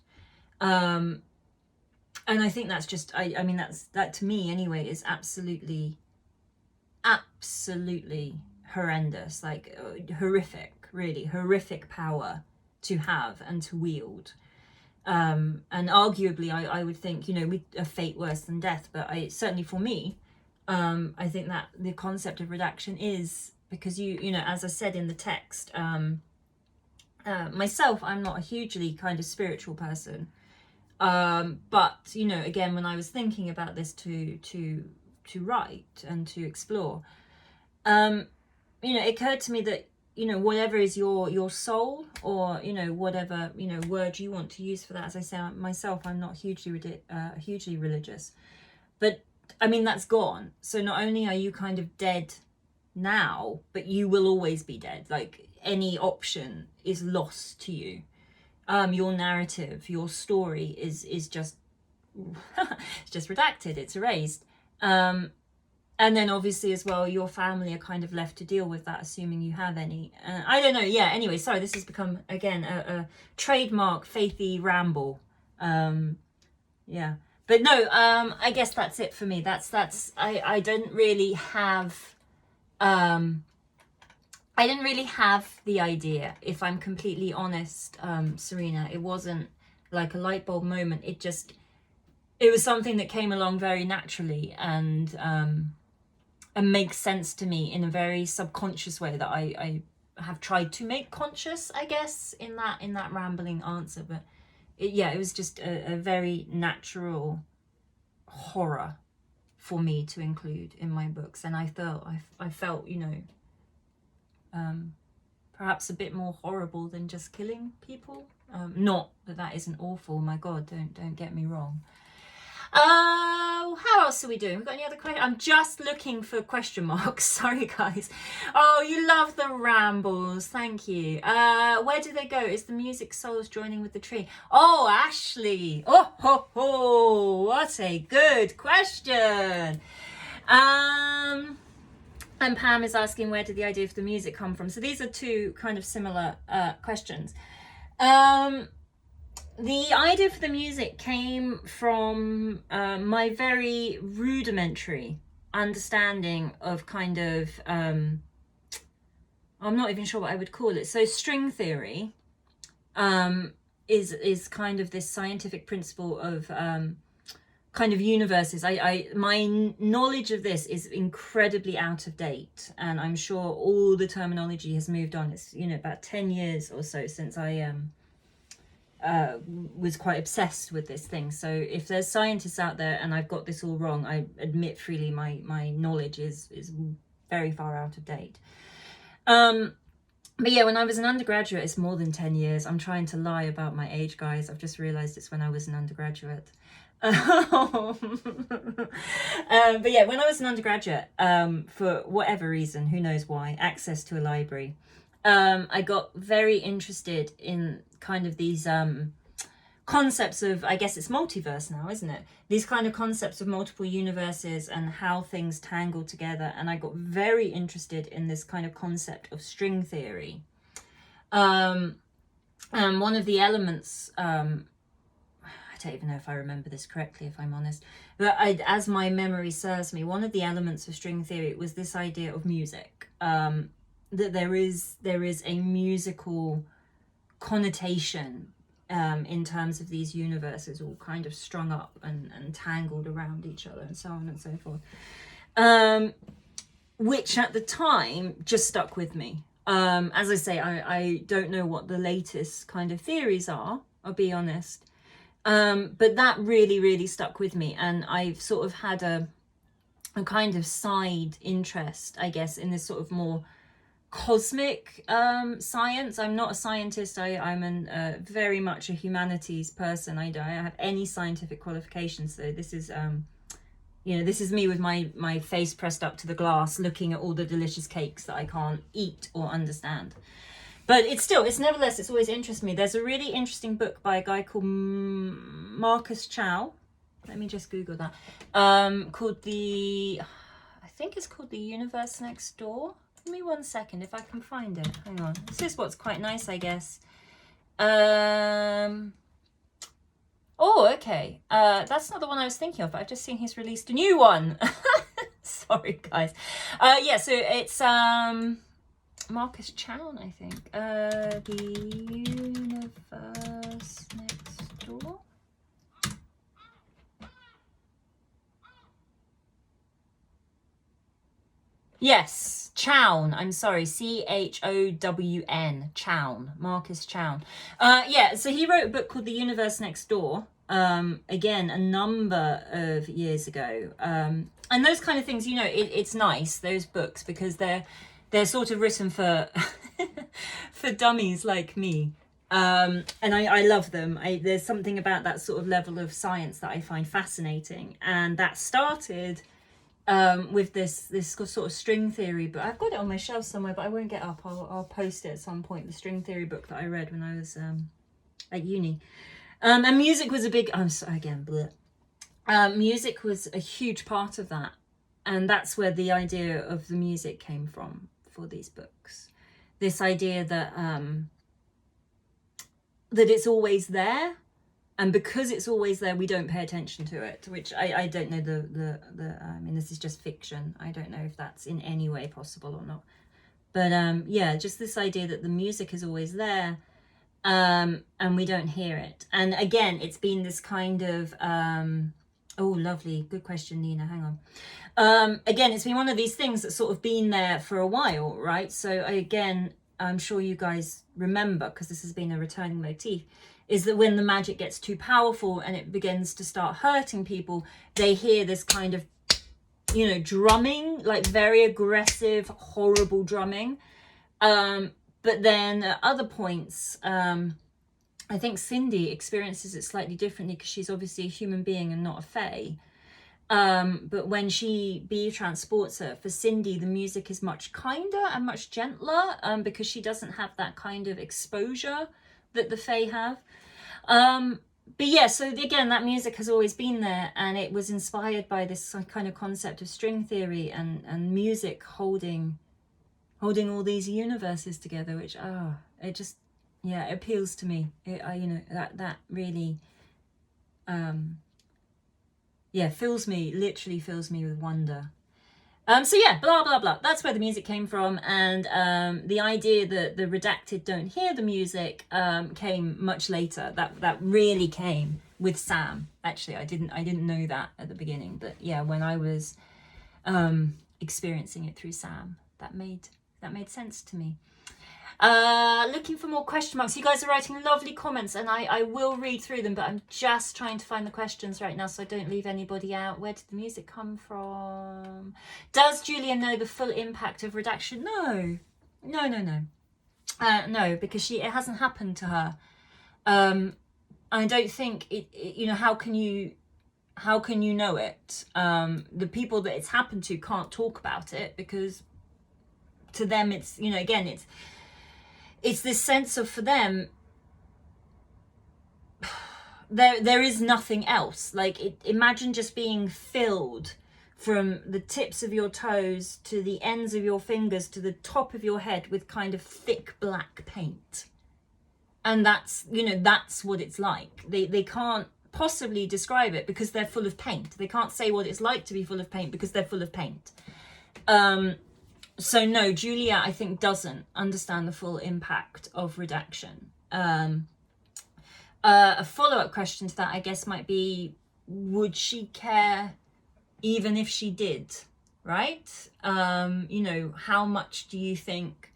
And I think that's just, I mean, that to me anyway is absolutely horrendous, like horrific power to have and to wield. And arguably I would think, a fate worse than death, but certainly for me, I think that the concept of redaction is because as I said in the text, myself, I'm not a hugely kind of spiritual person, but again, when I was thinking about this to write and to explore, it occurred to me that whatever is your soul, or whatever word you want to use for that. As I say myself, I'm not hugely religious, but I mean that's gone. So not only are you kind of dead now, but you will always be dead. Like any option is lost to you. Your narrative, your story is just it's just redacted, it's erased. And then obviously as well, your family are kind of left to deal with that, assuming you have any. I don't know. Yeah, anyway, sorry, this has become, again, a trademark faithy ramble. Yeah. But no, I guess that's it for me. I didn't really have, the idea, if I'm completely honest, Serena. It wasn't like a light bulb moment. It was something that came along very naturally and makes sense to me in a very subconscious way that I have tried to make conscious, I guess, in that rambling answer. But it was just a very natural horror for me to include in my books, and I felt perhaps a bit more horrible than just killing people. Not that isn't awful, my God, don't get me wrong. How else are we doing? We got any other questions? I'm just looking for question marks. Sorry, guys. Oh, you love the rambles. Thank you. Where do they go? Is the music souls joining with the tree? Oh, Ashley. Oh, ho, ho. What a good question. And Pam is asking, where did the idea for the music come from? So these are two kind of similar questions. The idea for the music came from my very rudimentary understanding of kind of, I'm not even sure what I would call it. So string theory is kind of this scientific principle of kind of universes. My knowledge of this is incredibly out of date, and I'm sure all the terminology has moved on. It's, you know, about 10 years or so since I was quite obsessed with this thing. So if there's scientists out there and I've got this all wrong, I admit freely my knowledge is very far out of date. But yeah, when I was an undergraduate, it's more than 10 years. I'm trying to lie about my age, guys. I've just realized it's when I was an undergraduate. But yeah, when I was an undergraduate, for whatever reason, who knows why, access to a library, I got very interested in kind of these concepts of, I guess it's multiverse now, isn't it? These kind of concepts of multiple universes and how things tangle together. And I got very interested in this kind of concept of string theory. And one of the elements, I don't even know if I remember this correctly, if I'm honest, but as my memory serves me, one of the elements of string theory was this idea of music. That there is a musical connotation in terms of these universes all kind of strung up and tangled around each other and so on and so forth, which at the time just stuck with me. As I say, I don't know what the latest kind of theories are, I'll be honest, but that really stuck with me, and I've sort of had a kind of side interest, I guess, in this sort of more cosmic science. I'm not a scientist. I'm very much a humanities person. I don't have any scientific qualifications, so this is you know, this is me with my face pressed up to the glass looking at all the delicious cakes that I can't eat or understand. But it's nevertheless, it's always interested me. There's a really interesting book by a guy called Marcus Chow. Let me just Google that. Called I think it's called The Universe Next Door. Give me 1 second if I can find it. Hang on. This is what's quite nice, I guess. Oh, okay. That's not the one I was thinking of, but I've just seen he's released a new one. Sorry, guys. Yeah, so it's Marcus Chown, I think. The Universe Next Door. Yes, Chown. I'm sorry, Chown. Chown. Marcus Chown. Yeah, so he wrote a book called The Universe Next Door. Again, a number of years ago. And those kind of things, you know, it's nice, those books, because they're sort of written for for dummies like me. And I love them. There's something about that sort of level of science that I find fascinating. And that started with this sort of string theory book. I've got it on my shelf somewhere, but I won't get up. I'll post it at some point. The string theory book that I read when I was at uni. And music was a big. I'm sorry again. Music was a huge part of that, and that's where the idea of the music came from for these books. This idea that that it's always there. And because it's always there, we don't pay attention to it, which I don't know I mean, this is just fiction. I don't know if that's in any way possible or not. But yeah, just this idea that the music is always there, and we don't hear it. And again, it's been this kind of, oh, lovely. Good question, Nina. Hang on. Again, it's been one of these things that's sort of been there for a while, right? So again, I'm sure you guys remember, because this has been a returning motif, is that when the magic gets too powerful and it begins to start hurting people, they hear this kind of, you know, drumming, like very aggressive, horrible drumming. But then at other points, I think Cindy experiences it slightly differently because she's obviously a human being and not a fae. But when she bee transports her, for Cindy, the music is much kinder and much gentler, because she doesn't have that kind of exposure that the fae have. But yeah, so again, that music has always been there, and it was inspired by this kind of concept of string theory and music holding all these universes together, which it just, yeah, it appeals to me. That really literally fills me with wonder. So yeah, blah blah blah, that's where the music came from. And the idea that the redacted don't hear the music came much later. That really came with Sam. Actually, I didn't know that at the beginning, but yeah, when I was experiencing it through Sam, that made sense to me. Looking for more question marks. You guys are writing lovely comments, and I will read through them, but I'm just trying to find the questions right now so I don't leave anybody out. Where did the music come from? Does Julia know the full impact of redaction? No, because it hasn't happened to her. I don't think it how can you know it? The people that it's happened to can't talk about it, because to them it's, again, it's this sense of, for them, there is nothing else. Like, imagine just being filled from the tips of your toes to the ends of your fingers to the top of your head with kind of thick black paint. And that's what it's like. They can't possibly describe it because they're full of paint. They can't say what it's like to be full of paint because they're full of paint. So no, Julia, I think, doesn't understand the full impact of redaction. A follow-up question to that, I guess, might be, would she care even if she did, right? How much do you think,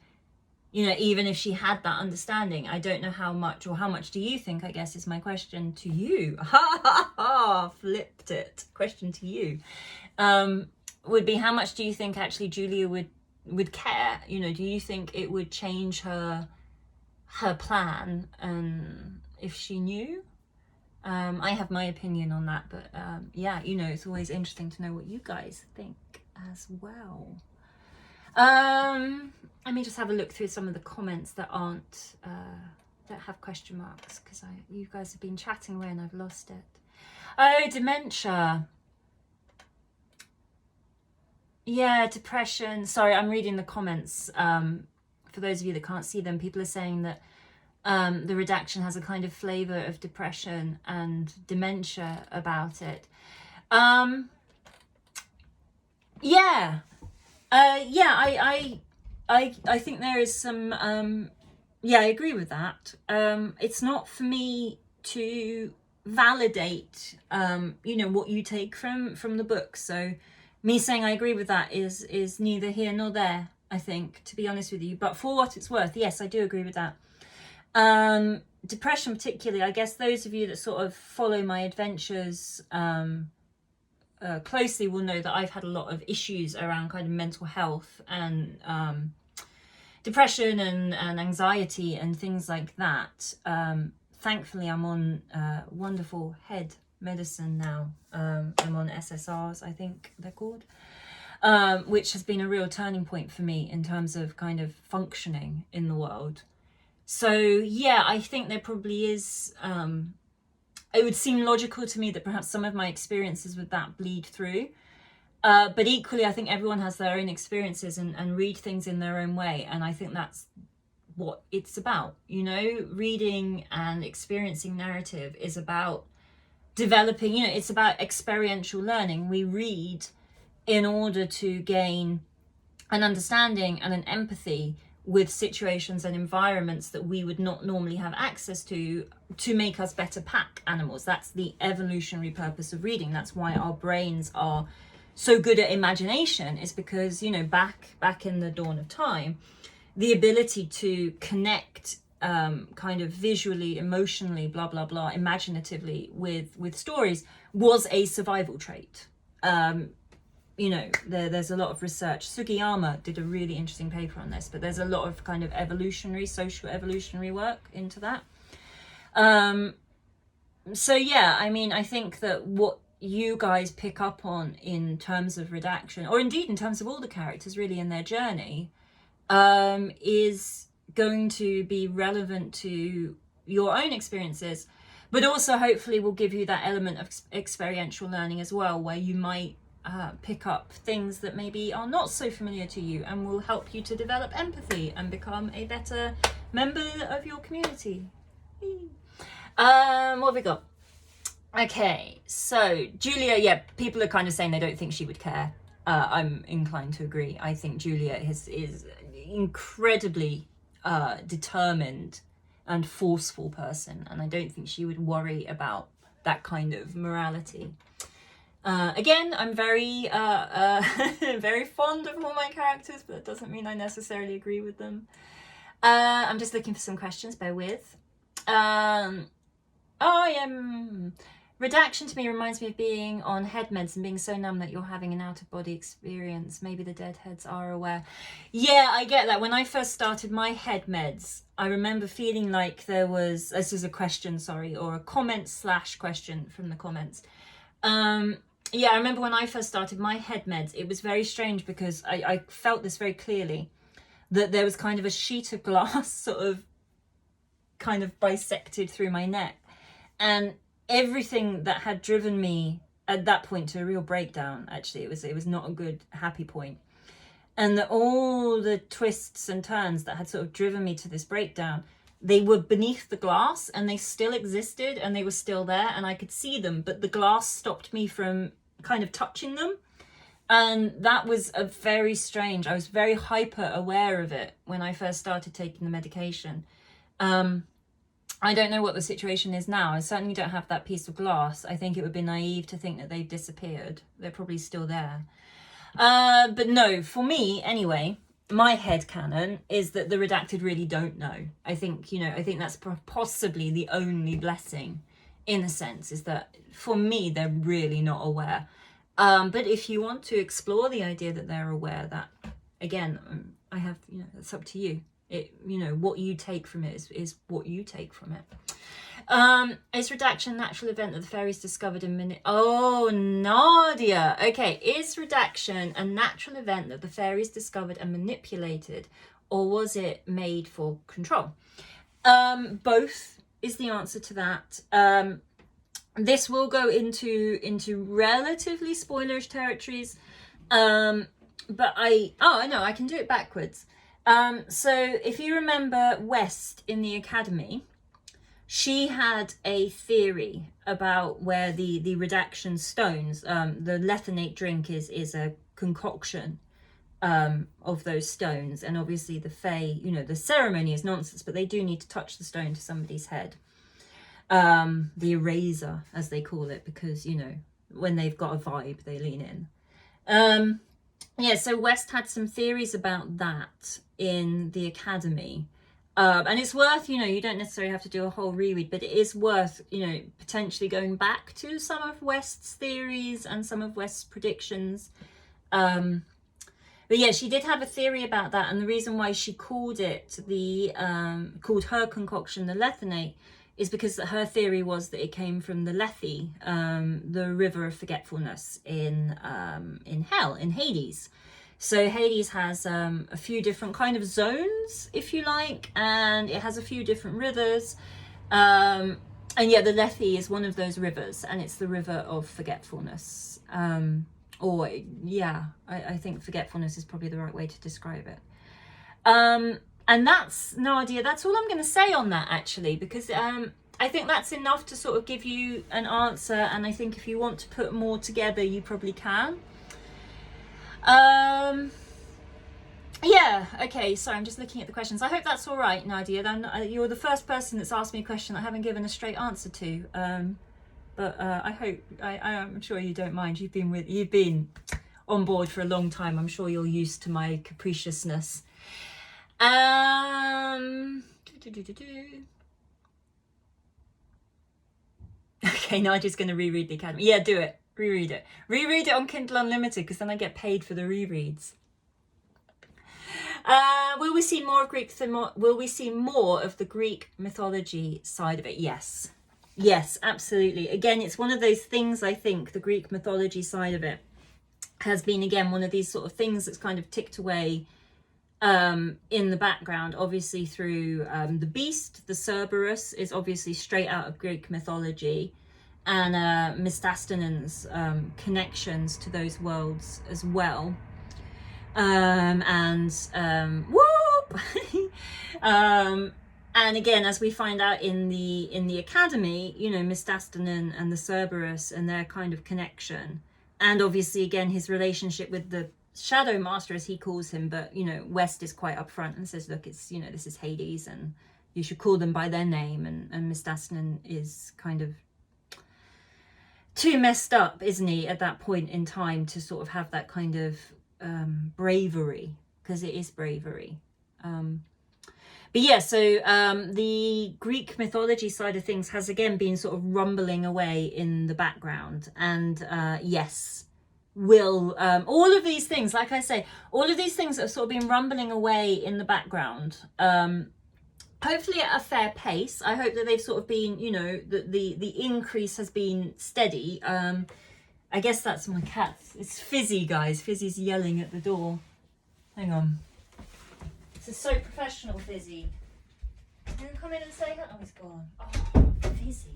even if she had that understanding? I don't know how much, or how much do you think, I guess, is my question to you. Ha ha ha, flipped it. Question to you. Would be, how much do you think actually Julia would care? Do you think it would change her plan if she knew? I have my opinion on that, but it's always interesting to know what you guys think as well. Let me just have a look through some of the comments that aren't that have question marks, because you guys have been chatting away and I've lost it. Oh, dementia. Yeah, depression. Sorry, I'm reading the comments. For those of you that can't see them, people are saying that the redaction has a kind of flavour of depression and dementia about it. I think there is some. I agree with that. It's not for me to validate, what you take from the book. So me saying I agree with that is neither here nor there, I think, to be honest with you. But for what it's worth, yes, I do agree with that. Depression particularly, I guess those of you that sort of follow my adventures closely will know that I've had a lot of issues around kind of mental health and depression and anxiety and things like that. Thankfully, I'm on wonderful head medicine now. I'm on SSRs, I think they're called, which has been a real turning point for me in terms of kind of functioning in the world. So yeah, I think there probably is, it would seem logical to me that perhaps some of my experiences with that bleed through. But equally, I think everyone has their own experiences and read things in their own way. And I think that's what it's about. Reading and experiencing narrative is about developing, it's about experiential learning. We read in order to gain an understanding and an empathy with situations and environments that we would not normally have access to make us better pack animals. That's the evolutionary purpose of reading. That's why our brains are so good at imagination, is because, back in the dawn of time, the ability to connect kind of visually, emotionally, blah, blah, blah, imaginatively with stories was a survival trait. There's a lot of research. Sugiyama did a really interesting paper on this, but there's a lot of kind of social evolutionary work into that. So yeah, I mean, I think that what you guys pick up on in terms of Redaction, or indeed in terms of all the characters really in their journey, is going to be relevant to your own experiences, but also hopefully will give you that element of experiential learning as well, where you might pick up things that maybe are not so familiar to you and will help you to develop empathy and become a better member of your community. What have we got? Okay, so Julia, yeah, people are kind of saying they don't think she would care. I'm inclined to agree. I think Julia is incredibly determined and forceful person, and I don't think she would worry about that kind of morality. Again, I'm very very fond of all my characters, but that doesn't mean I necessarily agree with them. I'm just looking for some questions, bear with. Redaction to me reminds me of being on head meds and being so numb that you're having an out-of-body experience. Maybe the deadheads are aware. Yeah, I get that. When I first started my head meds, I remember feeling like there was... This is a question, sorry, or a comment/question from the comments. Yeah, I remember when I first started my head meds, it was very strange because I felt this very clearly, that there was kind of a sheet of glass sort of kind of bisected through my neck. And everything that had driven me at that point to a real breakdown, actually, it was not a good happy point. And that all the twists and turns that had sort of driven me to this breakdown, they were beneath the glass and they still existed and they were still there and I could see them, but the glass stopped me from kind of touching them. And that was a very strange, I was very hyper aware of it when I first started taking the medication. I don't know what the situation is now. I certainly don't have that piece of glass. I think it would be naive to think that they've disappeared. They're probably still there. But no, for me, anyway, my headcanon is that the redacted really don't know. I think that's possibly the only blessing, in a sense, is that for me, they're really not aware. But if you want to explore the idea that they're aware, that, again, I have, it's up to you. What you take from it is what you take from it. Is Redaction a natural event that the fairies discovered and Oh, Nadia. Okay, is Redaction a natural event that the fairies discovered and manipulated, or was it made for control? Both is the answer to that. This will go into relatively spoilerish territories. But I know I can do it backwards. So if you remember West in the academy, she had a theory about where the redaction stones, the lethanate drink is a concoction of those stones, and obviously the fae, the ceremony is nonsense, but they do need to touch the stone to somebody's head. The eraser, as they call it, because when they've got a vibe, they lean in. Yeah, so West had some theories about that in the academy. And it's worth, you don't necessarily have to do a whole reread, but it is worth, potentially going back to some of West's theories and some of West's predictions. But yeah, she did have a theory about that. And the reason why she called it called her concoction the lethanate is because her theory was that it came from the Lethe, the river of forgetfulness in hell, in Hades. So Hades has a few different kind of zones, if you like, and it has a few different rivers. And yeah, the Lethe is one of those rivers, and it's the river of forgetfulness. I think forgetfulness is probably the right way to describe it. And that's, Nadia, that's all I'm going to say on that, actually, because I think that's enough to sort of give you an answer, and I think if you want to put more together, you probably can. Yeah, okay, sorry, I'm just looking at the questions. I hope that's all right, Nadia. Then you're the first person that's asked me a question I haven't given a straight answer to. But I hope, I'm sure you don't mind. You've been on board for a long time. I'm sure you're used to my capriciousness. Okay, Nadia's going to reread the Academy. Yeah, do it. Reread it. Reread it on Kindle Unlimited, because then I get paid for the rereads. Will we see more of will we see more of the Greek mythology side of it? Yes. Yes, absolutely. Again, it's one of those things, I think, the Greek mythology side of it has been, again, one of these sort of things that's kind of ticked away in the background, obviously through the beast. The Cerberus is obviously straight out of Greek mythology, and Mistastinen's connections to those worlds as well. Whoop! And again, as we find out in the academy, you know, Mistastinen and the Cerberus and their kind of connection, and obviously again his relationship with the Shadow Master, as he calls him. But you know, West is quite upfront and says, look, it's, you know, this is Hades and you should call them by their name. And Mistastinen is kind of too messed up, isn't he, at that point in time to sort of have that kind of bravery, because it is bravery. But yeah, so the Greek mythology side of things has again been sort of rumbling away in the background. And yes, will all of these things, like I say, all of these things have sort of been rumbling away in the background. Hopefully at a fair pace. I hope that they've sort of been, you know, the increase has been steady. I guess that's my cat. It's Fizzy, guys. Fizzy's yelling at the door. Hang on. This is so professional, Fizzy. Can you come in and say hello? Oh, he's gone. Oh, Fizzy.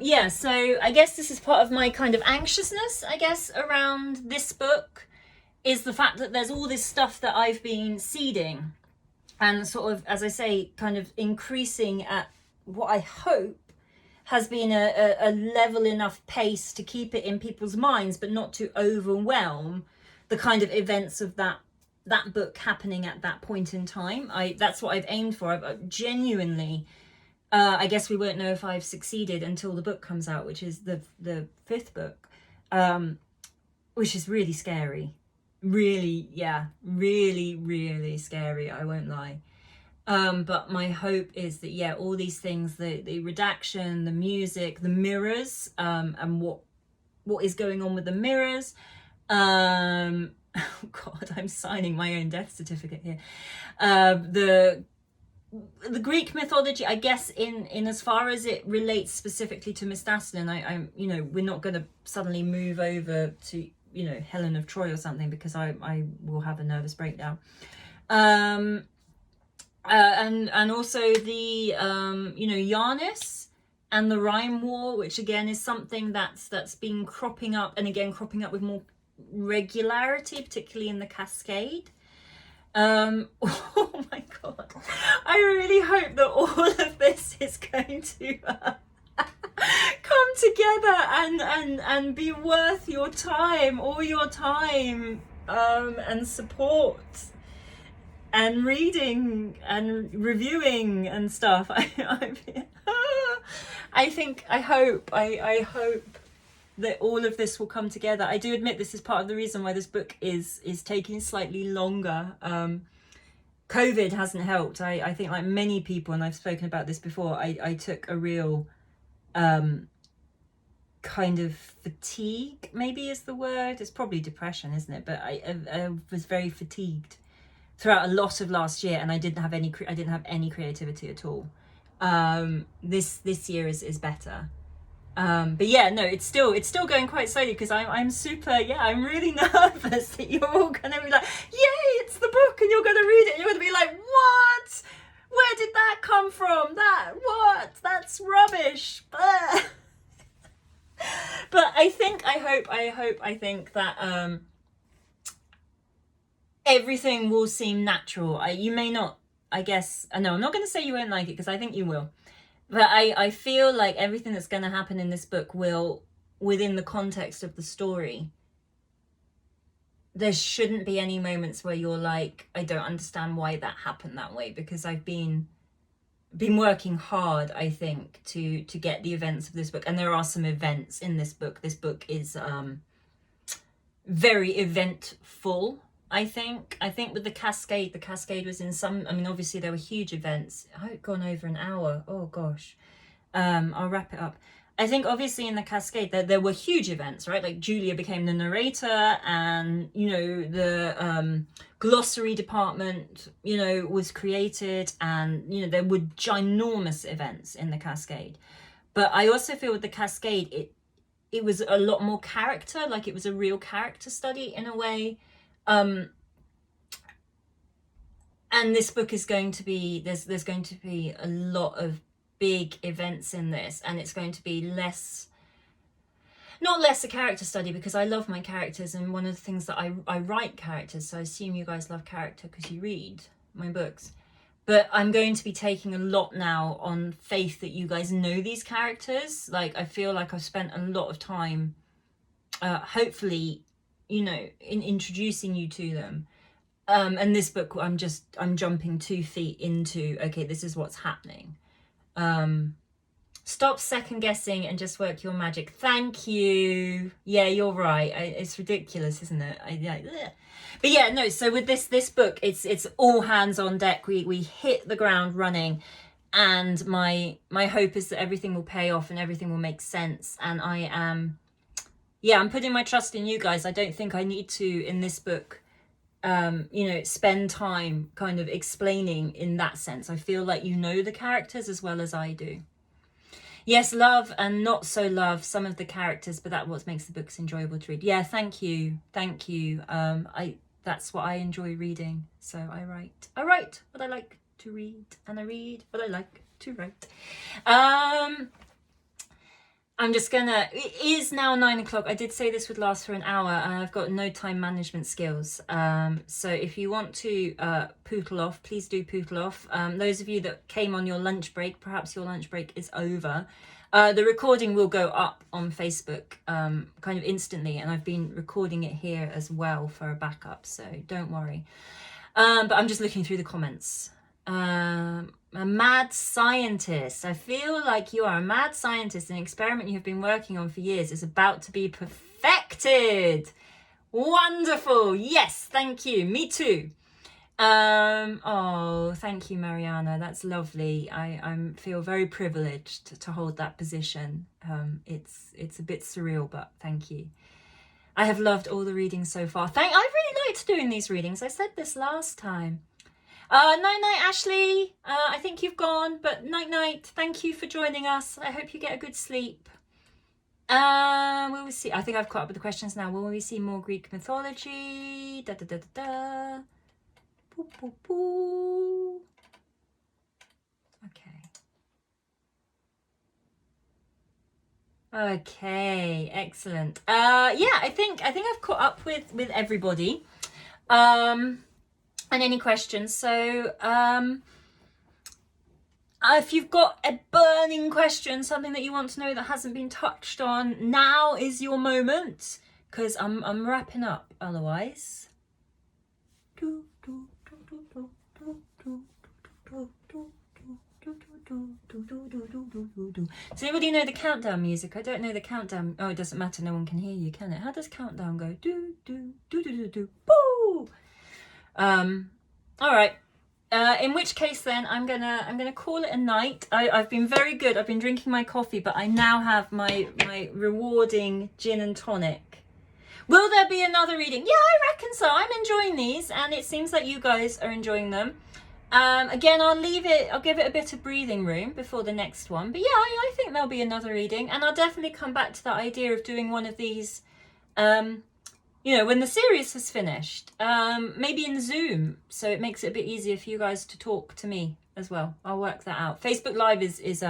Yeah, so I guess this is part of my kind of anxiousness, I guess, around this book, is the fact that there's all this stuff that I've been seeding and sort of, as I say, kind of increasing at what I hope has been a level enough pace to keep it in people's minds, but not to overwhelm the kind of events of that book happening at that point in time. That's what I've aimed for. I've genuinely, I guess we won't know if I've succeeded until the book comes out, which is the 5th book, which is really scary. Really, yeah, really, really scary, I won't lie. But my hope is that, yeah, all these things, the redaction, the music, the mirrors, and what is going on with the mirrors. Oh God, I'm signing my own death certificate here. The Greek mythology, I guess, in as far as it relates specifically to Mistastinen, I'm, you know, we're not going to suddenly move over to, you know, Helen of Troy or something, because I will have a nervous breakdown. And also the you know, Yarnis and the Rhyme War, which again is something that's been cropping up, and again cropping up with more regularity, particularly in the Cascade. Oh my God, I really hope that all of this is going to come together and be worth your time, all your time, and support and reading and reviewing and stuff. I hope that all of this will come together. I do admit this is part of the reason why this book is taking slightly longer. COVID hasn't helped. I think, like many people, and I've spoken about this before, I took a real kind of fatigue, maybe is the word. It's probably depression, isn't it? But I was very fatigued throughout a lot of last year, and I didn't have any creativity at all. This year is better. But yeah, no, it's still going quite slowly, because I'm super, yeah, I'm really nervous that you're all gonna be like, yay, it's the book, and you're gonna read it, and you're gonna be like, what? Where did that come from? That's rubbish. But I think that everything will seem natural. You may not, I guess, no, I'm not going to say you won't like it, because I think you will. But I feel like everything that's going to happen in this book will, within the context of the story, there shouldn't be any moments where you're like, I don't understand why that happened that way, because I've been working hard, I think, to get the events of this book. And there are some events in this book. This book is very eventful, I think. With the Cascade was in some, I mean, obviously there were huge events. I've gone over an hour. Oh gosh. I'll wrap it up. I think obviously in the Cascade there were huge events, right? Like Julia became the narrator, and you know the glossary department, you know, was created, and you know there were ginormous events in the Cascade. But I also feel with the Cascade, it was a lot more character, like it was a real character study in a way. And this book is going to be, there's going to be a lot of big events in this, and it's going to be not less a character study, because I love my characters, and one of the things that I write characters, so I assume you guys love character because you read my books. But I'm going to be taking a lot now on faith that you guys know these characters. Like, I feel like I've spent a lot of time, hopefully, you know, in introducing you to them. And this book, I'm jumping 2 feet into, okay, this is what's happening. Stop second guessing and just work your magic. Thank you. Yeah, you're right. It's ridiculous, isn't it? But yeah, no, so with this book, it's all hands on deck. We hit the ground running, and my hope is that everything will pay off and everything will make sense. And I'm putting my trust in you guys. I don't think I need to, in this book, you know, spend time kind of explaining in that sense. I feel like you know the characters as well as I do. Yes, love and not so love some of the characters, but that's what makes the books enjoyable to read. Yeah, thank you. That's what I enjoy reading. So I write what I like to read, and I read what I like to write. I'm just gonna, it is now 9 o'clock. I did say this would last for an hour, and I've got no time management skills. So if you want to pootle off, please do pootle off. Those of you that came on your lunch break, perhaps your lunch break is over. The recording will go up on Facebook kind of instantly, and I've been recording it here as well for a backup, so don't worry. But I'm just looking through the comments. A mad scientist. I feel like you are a mad scientist. An experiment you have been working on for years is about to be perfected. Wonderful. Yes, thank you. Me too. Oh, thank you, Mariana. That's lovely. I feel very privileged to hold that position. It's a bit surreal, but thank you. I have loved all the readings so far. I've really liked doing these readings. I said this last time. Night, Ashley. I think you've gone, but night. Thank you for joining us. I hope you get a good sleep. Will we see? I think I've caught up with the questions now. Will we see more Greek mythology? Da. Boo, boo, boo. Okay, excellent. Yeah, I think I've caught up with everybody. And any questions. So if you've got a burning question, something that you want to know that hasn't been touched on, now is your moment, because I'm wrapping up otherwise. Does anybody know the countdown music? I don't know the countdown. Oh, it doesn't matter, no one can hear you, can it? How does countdown go? Do do do do do do. Boo! All right. In which case then I'm gonna call it a night. I've been very good. I've been drinking my coffee, but I now have my rewarding gin and tonic. Will there be another reading? Yeah, I reckon so. I'm enjoying these, and it seems like you guys are enjoying them. Again, I'll give it a bit of breathing room before the next one. But yeah, I think there'll be another reading, and I'll definitely come back to that idea of doing one of these, you know, when the series has finished, maybe in Zoom, so it makes it a bit easier for you guys to talk to me as well. I'll work that out. Facebook Live is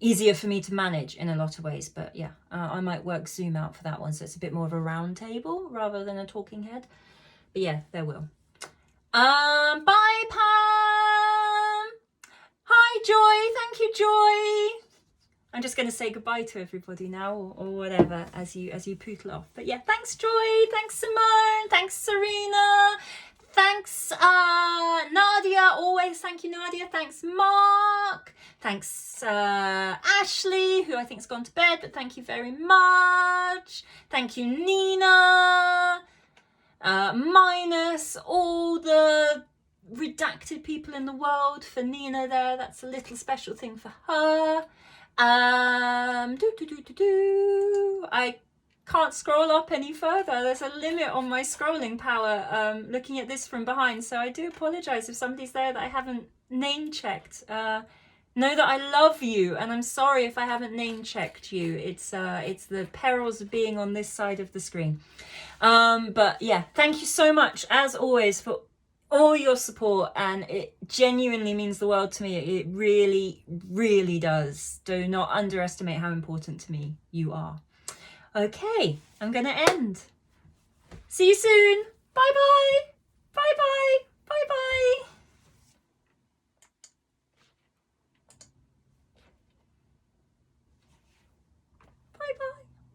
easier for me to manage in a lot of ways, but yeah, I might work Zoom out for that one, so it's a bit more of a round table rather than a talking head. But yeah, there will. Bye, Pam. Hi, Joy. Thank you, Joy. I'm just going to say goodbye to everybody now, or whatever, as you pootle off. But yeah, thanks, Joy. Thanks, Simone. Thanks, Serena. Thanks, Nadia. Always thank you, Nadia. Thanks, Mark. Thanks, Ashley, who I think's gone to bed, but thank you very much. Thank you, Nina. Minus all the redacted people in the world. For Nina there, that's a little special thing for her. I can't scroll up any further. There's a limit on my scrolling power looking at this from behind, so I do apologize if somebody's there that I haven't name checked. Know that I love you, and I'm sorry if I haven't name checked you. It's the perils of being on this side of the screen. But yeah, thank you so much as always for all your support, and it genuinely means the world to me. It really, really does. Do not underestimate how important to me you are. Okay, I'm gonna end. See you soon. Bye bye.